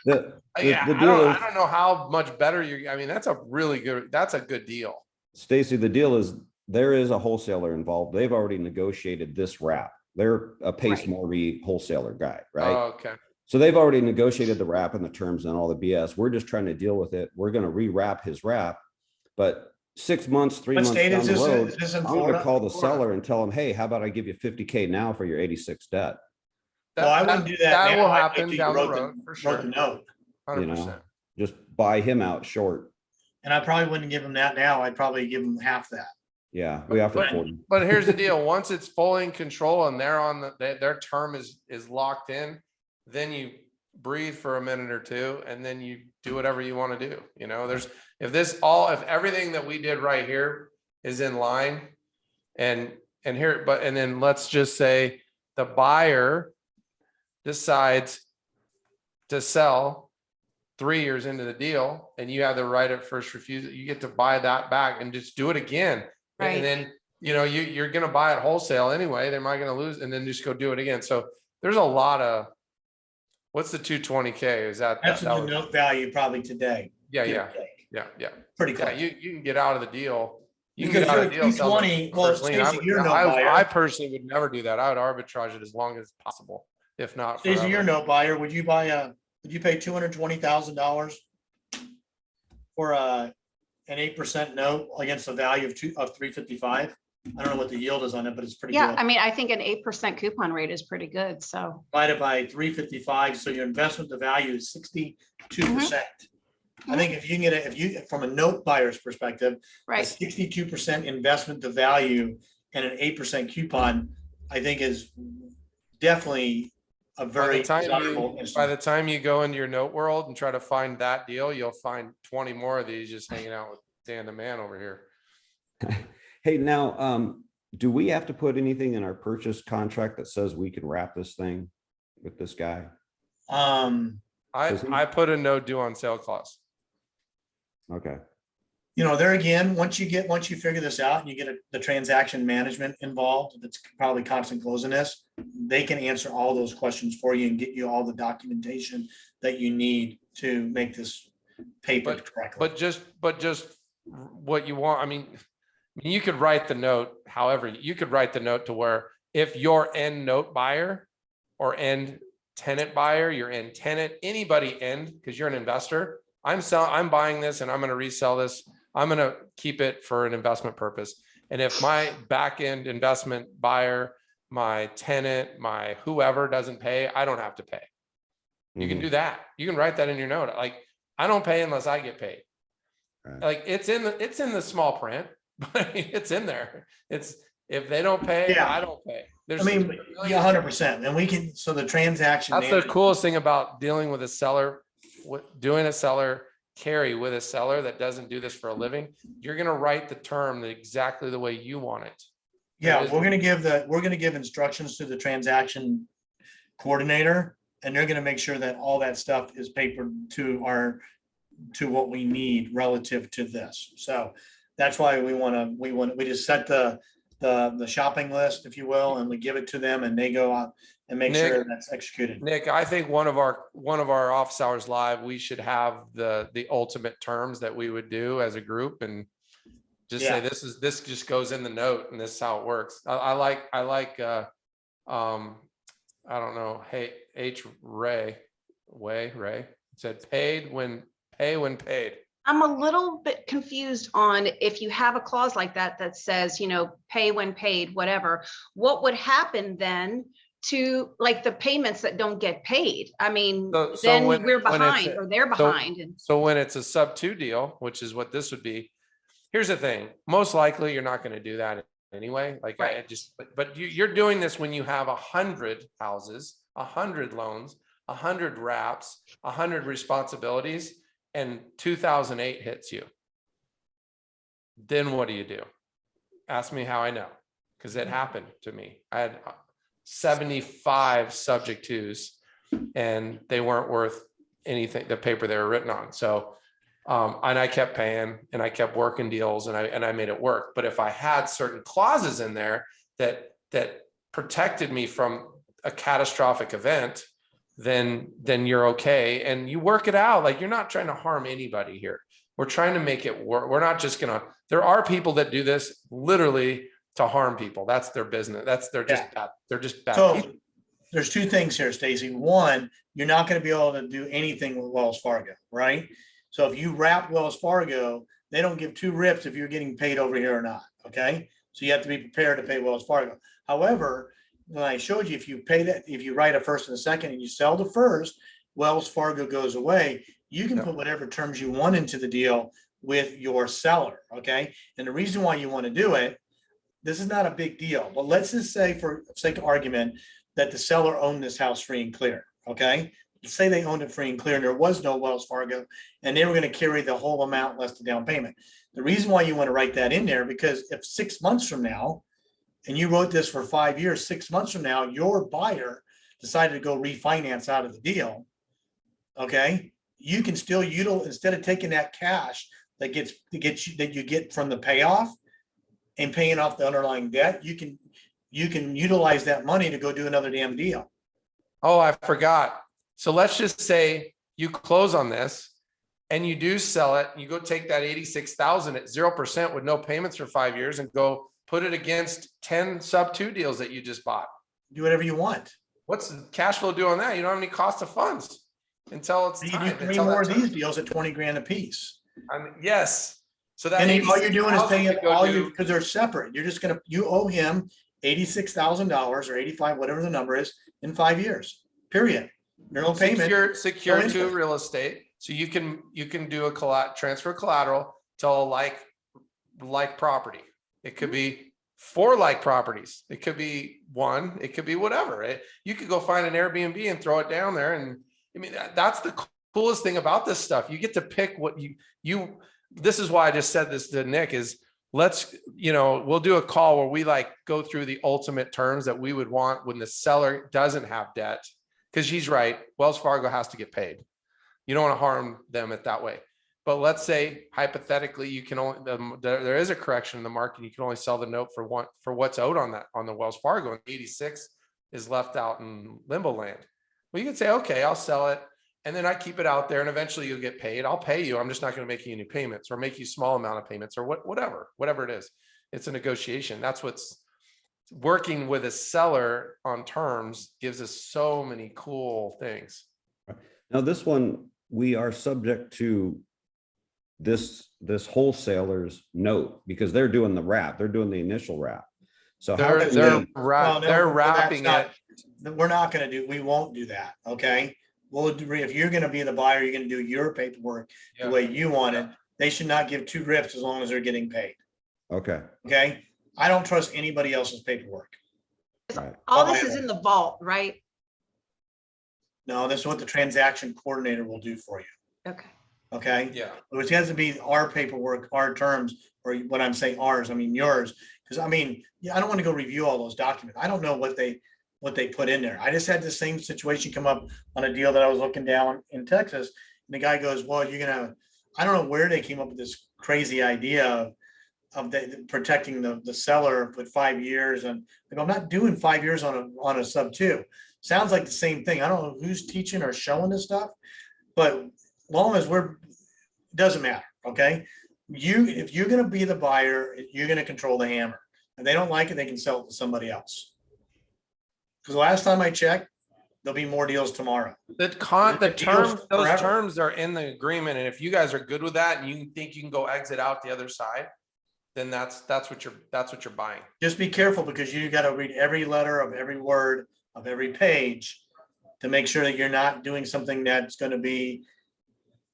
The Yeah, deal I is, don't know how much better I mean, that's a good deal. Stacy, the deal is there is a wholesaler involved. They've already negotiated this wrap. They're a Pace Right. Morby wholesaler guy, Oh, right? okay. So they've already negotiated the wrap and the terms and all the BS. We're just trying to deal with it. We're going to rewrap his wrap, but 6 months, 3 What months state down is the this? road, Is this in I'm going to Florida? call the seller and tell him, hey, how about I give you 50K now for your 86 debt? Well, I wouldn't do that. That now. will I'd wait happen till you down the wrote road for Wrote the sure. note. You 100%. know, just buy him out short. And I probably wouldn't give him that now. I'd probably give him half that. Yeah, we offer But- 40. But here's the deal, once it's fully in control and they're on their term is locked in, then you breathe for a minute or two and then you do whatever you want to do. You know, if everything that we did right here is in line and then let's just say the buyer decides to sell 3 years into the deal and you have the right of first refusal, you get to buy that back and just do it again. Right. And then, you know, you're going to buy it wholesale anyway. They might going to lose and then just go do it again. So there's a lot of, what's the 220K? Is that? That's that the was- note value probably today. Yeah, Give or yeah, take. yeah. Pretty Yeah, close. you can get out of the deal. You can Because get out you're of the deal. sell the 220 well, first lien. Stacey, you're no I buyer. personally would never do that. I would arbitrage it as long as possible, if not. Stacey, forever. you're no buyer. Would you pay $220,000 for an 8% note against the value of 355? I don't know what the yield is on it, but it's pretty Yeah, good. I mean, I think an 8% coupon rate is pretty good. So, Divided by 355, so your investment to value is 62%. I think if you can get it, from a note buyer's perspective, a right. 62% investment to value and an 8% coupon, I think is definitely a very desirable by instrument. the time you go into your note world and try to find that deal, you'll find 20 more of these just hanging out with Dan the man over here. Hey, now, do we have to put anything in our purchase contract that says we can wrap this thing with this guy? Does he- I put a no due on sale clause. Okay. There again, once you figure this out and you get the transaction management involved, that's probably constant closing this, they can answer all those questions for you and get you all the documentation that you need to make this papered correctly. But just what you want, I mean, you could write the note, however, you could write the note to where if your end note buyer or end tenant buyer, your end tenant, anybody end, because you're an investor, I'm buying this and I'm going to resell this. I'm going to keep it for an investment purpose. And if my back end investment buyer, my tenant, my whoever doesn't pay, I don't have to pay. You can do that. You can write that in your note. Like, I don't pay unless I get paid. Right. Like it's in the small print, but it's in there. It's, if they don't pay, Yeah. I don't pay. I mean, yeah, 100%. And we can, so the transaction. That's the management- coolest thing about dealing with a seller, doing a seller carry with a seller that doesn't do this for a living. You're going to write the term exactly the way you want it. Yeah, is- we're gonna give instructions to the transaction coordinator, and they're gonna make sure that all that stuff is papered to what we need relative to this. So that's why we just set the shopping list, if you will, and we give it to them and they go out and make sure Nick- that's executed. Nick, I think one of our office hours live, we should have the ultimate terms that we would do as a group and just say, Yeah. this just goes in the note and this is how it works. I like I don't know, hey, Ray said pay when paid. I'm a little bit confused on if you have a clause like that that says, pay when paid, whatever, what would happen then to like the payments that don't get paid? I mean, So then when- we're when it's behind a- or they're so- behind. And So when it's a sub 2 deal, which is what this would be, here's the thing, most likely you're not going to do that anyway. Like I Right. just, but you're doing this when you have 100 houses, 100 loans, 100 wraps, 100 responsibilities, and 2008 hits you. Then what do? Ask me how I know, because it happened to me. I had 75 subject twos and they weren't worth anything, the paper they were written on. So, and I kept paying and I kept working deals and I made it work. But if I had certain clauses in there that protected me from a catastrophic event, then you're okay. And you work it out. Like you're not trying to harm anybody here. We're trying to make it work. We're not just gonna, there are people that do this literally to harm people. That's their business. They're just bad. They're just bad So people. there's two things here, Stacy. One, you're not going to be able to do anything with Wells Fargo, right? So if you wrap Wells Fargo, they don't give two rips if you're getting paid over here or not. Okay. So you have to be prepared to pay Wells Fargo. However, when I showed you, if you pay that, if you write a first and a second and you sell the first, Wells Fargo goes away. You can Yeah. put whatever terms you want into the deal with your seller. Okay. And the reason why you want to do it, this is not a big deal, but let's just say for sake of argument that the seller owned this house free and clear. Okay. Say they owned it free and clear and there was no Wells Fargo and they were going to carry the whole amount less the down payment. The reason why you want to write that in there, because if 6 months from now, and you wrote this for 5 years, 6 months from now, your buyer decided to go refinance out of the deal. Okay, you can still instead of taking that cash that you get from the payoff and paying off the underlying debt, you can utilize that money to go do another damn deal. Oh, I forgot. So let's just say you close on this and you do sell it. You go take that 86,000 at 0% with no payments for 5 years and go put it against 10 sub 2 deals that you just bought. Do whatever you want. What's the cash flow do on that? You don't have any cost of funds until it's You do time. 3 until more that of time. these deals at 20 grand a piece. I mean, yes. So that And then all you're doing is 86,000 paying could go because they're separate. You owe him $86,000 or 85, whatever the number is, in 5 years, period. No payment. secure no to interest. real estate. So you can do a transfer collateral to a like property. It could be 4 like properties. It could be 1. It could be whatever. You could go find an Airbnb and throw it down there. And I mean, that's the coolest thing about this stuff. You get to pick what you. This is why I just said this to Nick is we'll do a call where we like go through the ultimate terms that we would want when the seller doesn't have debt. Because he's right, Wells Fargo has to get paid. You don't want to harm them that way. But let's say hypothetically, you can only there is a correction in the market. You can only sell the note for what's owed on the Wells Fargo, and 86 is left out in limbo land. Well, you can say, okay, I'll sell it, and then I keep it out there, and eventually you'll get paid. I'll pay you. I'm just not going to make you any payments, or make you small amount of payments, or whatever it is. It's a negotiation. That's what's working with a seller on terms gives us so many cool things. Now, this one, we are subject to this wholesaler's note because they're doing the wrap. They're doing the initial wrap. So how They're can they're we- Well, no, they're that's wrapping not- it. We're not going to we won't do that. Okay. If you're going to be the buyer, you're going to do your paperwork Yeah. the way you want it. They should not give 2 rips as long as they're getting paid. Okay, Okay. I don't trust anybody else's paperwork. right. all this is in the vault, right? No, this is what the transaction coordinator will do for you. Okay. Okay. Yeah. Which has to be our paperwork, our terms, or when I'm saying ours, I mean yours. Because I mean, I don't want to go review all those documents. I don't know what they put in there. I just had the same situation come up on a deal that I was looking down in Texas. And the guy goes, well, I don't know where they came up with this crazy idea of protecting the seller with 5 years. And like, I'm not doing 5 years on a sub 2. Sounds like the same thing. I don't know who's teaching or showing this stuff, but long as doesn't matter. Okay. If you're going to be the buyer, you're going to control the hammer. If they don't like it, they can sell it to somebody else. Because the last time I checked, there'll be more deals tomorrow. The The deal's terms, those forever. terms are in the agreement, and if you guys are good with that and you think you can go exit out the other side, then that's what you're buying. Just be careful because you got to read every letter of every word of every page to make sure that you're not doing something that's going to be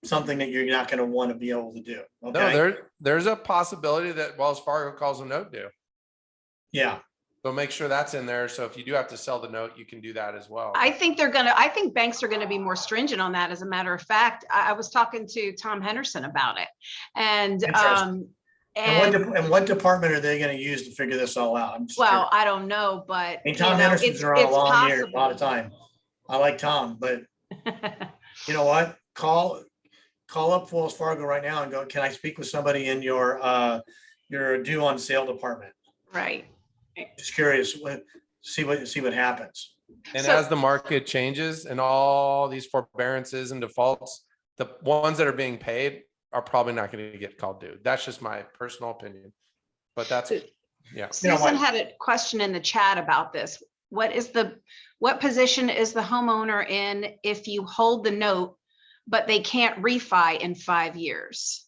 something that you're not going to want to be able to do. No, Okay. there's a possibility that Wells Fargo calls a note due. Yeah. So make sure that's in there. So if you do have to sell the note, you can do that as well. I think banks are gonna be more stringent on that. As a matter of fact, I was talking to Tom Henderson about it. And, Interesting. And what department are they going to use to figure this all out? I'm just well, curious. I don't know, but. I mean, you Tom know, Henderson's it's- around a it's long year, a lot of possible. time. I like Tom, but you know what? Call up Wells Fargo right now and go, can I speak with somebody in your due on sale department? Right. Just curious, see what happens. And So- as the market changes and all these forbearances and defaults, the ones that are being paid are probably not going to get called due. That's just my personal opinion. But that's, yeah. You know Susan what? had a question in the chat about this. What position is the homeowner in if you hold the note, but they can't refi in 5 years?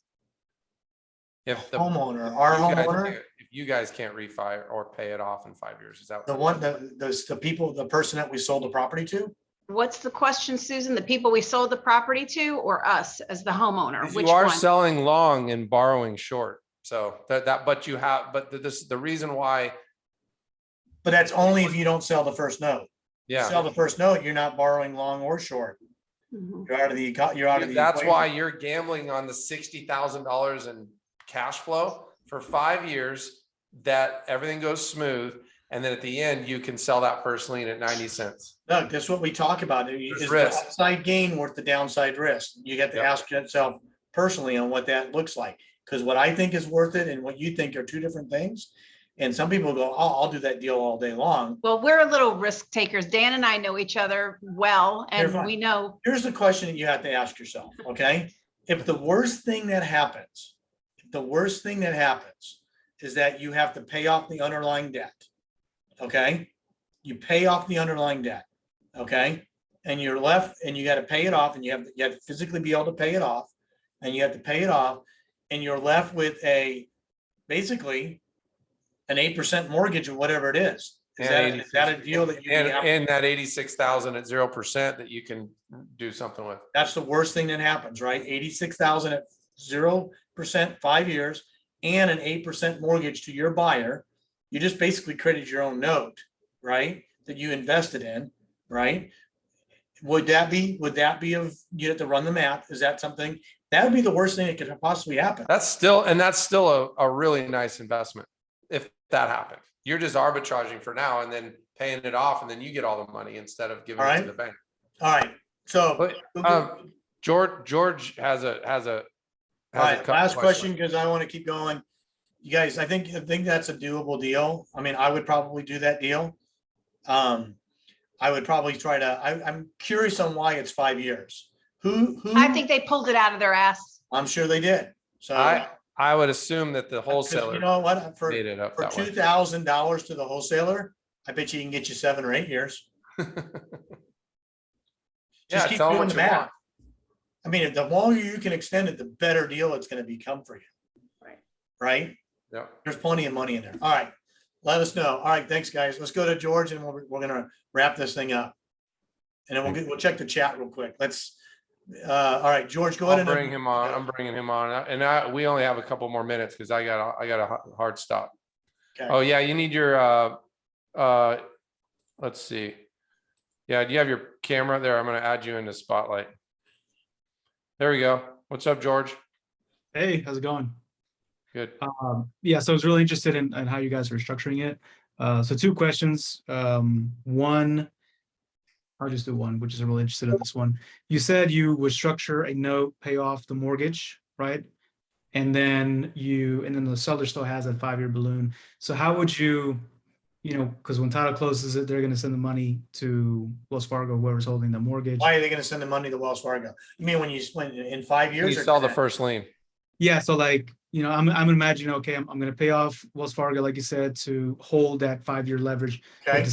If the Homeowner, our you guys homeowner, can't- if you guys can't refi or pay it off in 5 years, is that? the person that we sold the property to? What's the question, Susan? The people we sold the property to or us as the homeowner? Because Which you are one? selling long and borrowing short. So the reason why, But that's only if you don't sell the first note. yeah. Sell the first note, you're not borrowing long or short. Mhm. You're out of the. That's why equation. you're gambling on the $60,000 in cash flow for 5 years, that everything goes smooth. And then at the end, you can sell that first lien at 90 cents. Look, that's what we talk about. Is the risk. upside gain worth the downside risk? You have to Yep. ask yourself personally on what that looks like. Because what I think is worth it and what you think are two different things. And some people go, oh, I'll do that deal all day long. Well, we're a little risk takers. Dan and I know each other well, You're and fine. we know, Here's the question that you have to ask yourself, okay? If the worst thing that happens is that you have to pay off the underlying debt, okay? You pay off the underlying debt, okay? And you're left and you got to pay it off and you have to physically be able to pay it off and you have to pay it off and you're left with basically an 8% mortgage or whatever it is. Is that a deal that you have? And that 86,000 at 0% that you can do something with. That's the worst thing that happens, right? 86,000 at 0%, 5 years, and an 8% mortgage to your buyer. You just basically created your own note, right? That you invested in, right? Would that be you have to run the math? Is that something that would be the worst thing that could possibly happen? That's still a really nice investment. If that happened, you're just arbitraging for now and then paying it off, and then you get all the money instead of giving All it right. to the bank. All right, so. But, George has a All right, couple last question, questions. because I want to keep going. You guys, I think that's a doable deal. I mean, I would probably do that deal. I would probably I'm curious on why it's 5 years. Who? I think they pulled it out of their ass. I'm sure they did. So. I would assume that the 'cause wholesaler You know what? For made it up that way. $2,000 to the wholesaler, I bet you can get you 7 or 8 years. Yeah, Just keep tell them doing what the you math. want. I mean, the longer you can extend it, the better deal it's going to become for you. Right. Right? Yeah. There's plenty of money in there. All right. Let us know. All right. Thanks, guys. Let's go to George and we're going to wrap this thing up. And then we'll check the chat real quick. All right, George, go ahead. I'll bring him on. I'm bringing him on. And we only have a couple more minutes because I got a hard stop. Okay. Oh, yeah, you need your, let's see. Yeah, do you have your camera there? I'm going to add you into Spotlight. There we go. What's up, George? Hey, how's it going? Good. Yeah, so I was really interested in how you guys are structuring it. So 2 questions. One, I'll just do one, which is I'm really interested in this one. You said you would structure a note, pay off the mortgage, right? And then the seller still has a 5-year balloon. So how would you because when title closes it, they're going to send the money to Wells Fargo, whoever's holding the mortgage. Why are they going to send the money to Wells Fargo? You mean when in 5 years? You or sell the 10? first lien. Yeah, so I'm imagining, okay, I'm going to pay off Wells Fargo, like you said, to hold that 5-year leverage. Okay.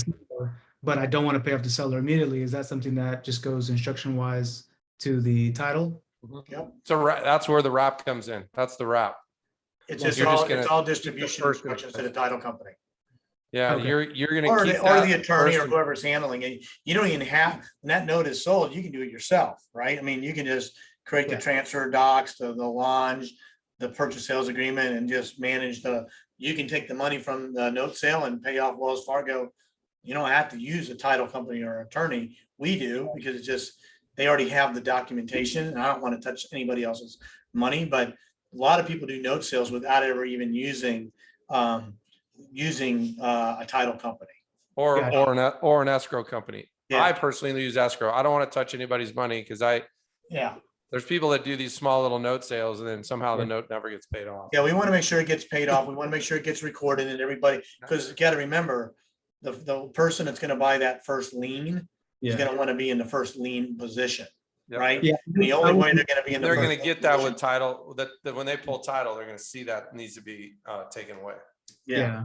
but I don't want to pay off the seller immediately. Is that something that just goes instruction wise to the title? Yep. So that's where the wrap comes in. That's the wrap. It's Well, just you're just all, it's gonna- all distribution first instructions to the title company. Yeah, Okay. you're gonna Or keep the, or that the attorney or person- whoever's handling it. You don't even have, when that note is sold, you can do it yourself, right? I mean, you can just create the Yeah. transfer docs, the longe, the purchase sales agreement, and just manage you can take the money from the note sale and pay off Wells Fargo. You don't have to use a title company or attorney. We do, because it's just, they already have the documentation, and I don't want to touch anybody else's money, but a lot of people do note sales without ever even using a title company. or Gotcha. or an escrow company. Yeah. I personally use escrow. I don't want to touch anybody's money because Yeah. there's people that do these small little note sales and then somehow the Yeah. note never gets paid off. Yeah, we want to make sure it gets paid off. We want to make sure it gets recorded and everybody, because you got to remember, the person that's going to buy that first lien is Yeah. going to want to be in the first lien position, Yep. right? Yeah. The only way they're going to be in the They're first gonna lien get that with position- title, that when they pull title, they're gonna see that needs to be taken away. Yeah,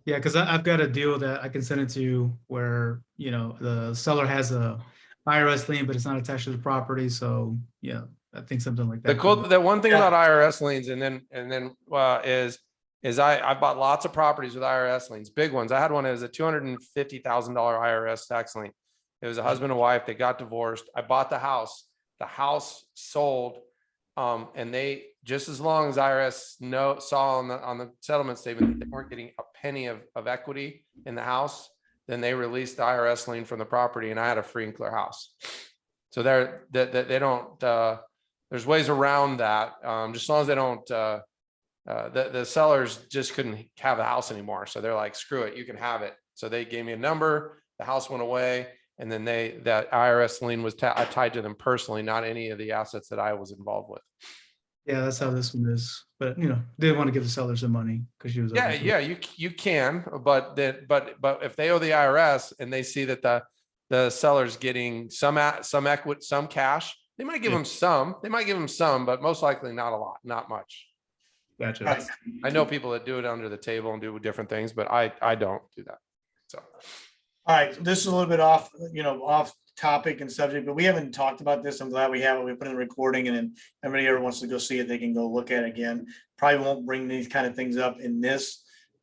Yeah, because I've got a deal that I can send it to you where, you know, the seller has a IRS lien, but it's not attached to the property. So, yeah, I think something like The that. cool, the one thing Yeah. about IRS liens is I bought lots of properties with IRS liens, big ones. I had one that was a $250,000 IRS tax lien. It was a husband and wife. They got divorced. I bought the house. The house sold. And they, just as long as IRS saw on the settlement statement that they weren't getting a penny of equity in the house, then they released the IRS lien from the property and I had a free and clear house. So they don't, there's ways around that. Just as long as they don't, the sellers just couldn't have the house anymore. So they're like, screw it, you can have it. So they gave me a number, the house went away. And then that IRS lien was tied to them personally, not any of the assets that I was involved with. Yeah, that's how this one is. But, you know, they want to give the seller some money because she was. Yeah, obviously- yeah, you can, but if they owe the IRS and they see that the seller's getting some equity, some cash, they might give Yeah. them some. They might give them some, but most likely not a lot, not much. Gotcha. right. I know people that do it under the table and do different things, but I don't do that. So. All right, this is a little bit off topic and subject, but we haven't talked about this. I'm glad we have it. We put in a recording, and then everybody ever wants to go see it, they can go look at it again. Probably won't bring these kind of things up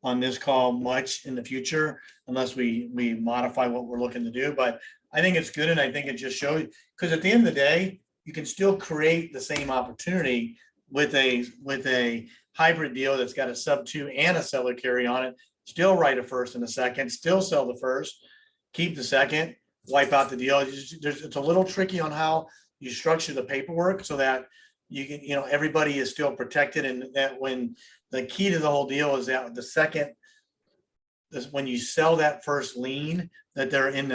on this call much in the future unless we modify what we're looking to do. But I think it's good, and I think it just shows, because at the end of the day, you can still create the same opportunity with a hybrid deal that's got a sub 2 and a seller carry on it. Still write a first and a second, still sell the first, keep the second, wipe out the deal. It's a little tricky on how you structure the paperwork so that you can, everybody is still protected, and that when the key to the whole deal is that when you sell that first lien, that they're in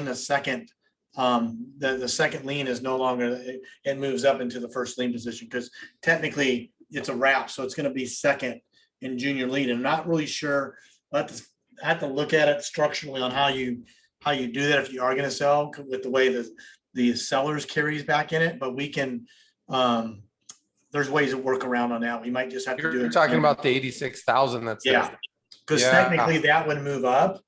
the second, the second lien is no longer, it moves up into the first lien position, because technically it's a wrap, so it's going to be second in junior lien. I'm not really sure, but I have to look at it structurally on how you do that if you are going to sell, with the way the sellers carries back in it. But we can, there's ways to work around on that. We might just have to do You're it. talking about the 86,000 that's Yeah, there. because Yeah. technically that would move up,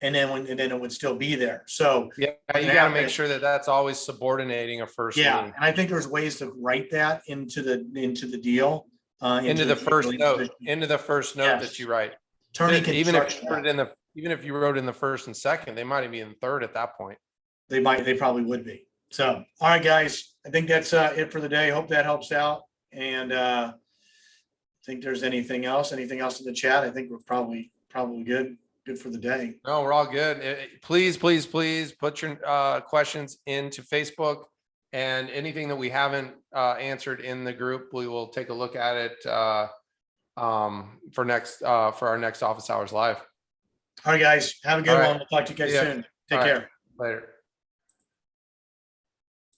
and then it would still be there. So Yeah, you Yeah. gotta make sure that that's always subordinating a first yeah, lien and I think there's ways to write that into the deal. into the first lien note, position. into the first note Yes. that you write. Attorney can Even if structure you wrote that. even if you wrote in the first and second, they might be in third at that point. They probably would be. So, all right, guys, I think that's it for the day. Hope that helps out. And think there's anything else in the chat? I think we're probably good for the day. No, we're all good. Please put your questions into Facebook, and anything that we haven't answered in the group, we will take a look at it for our next office hours live. All right, guys, have a good All right. one. We'll talk to you guys Yeah. soon. Take All right. care. Later.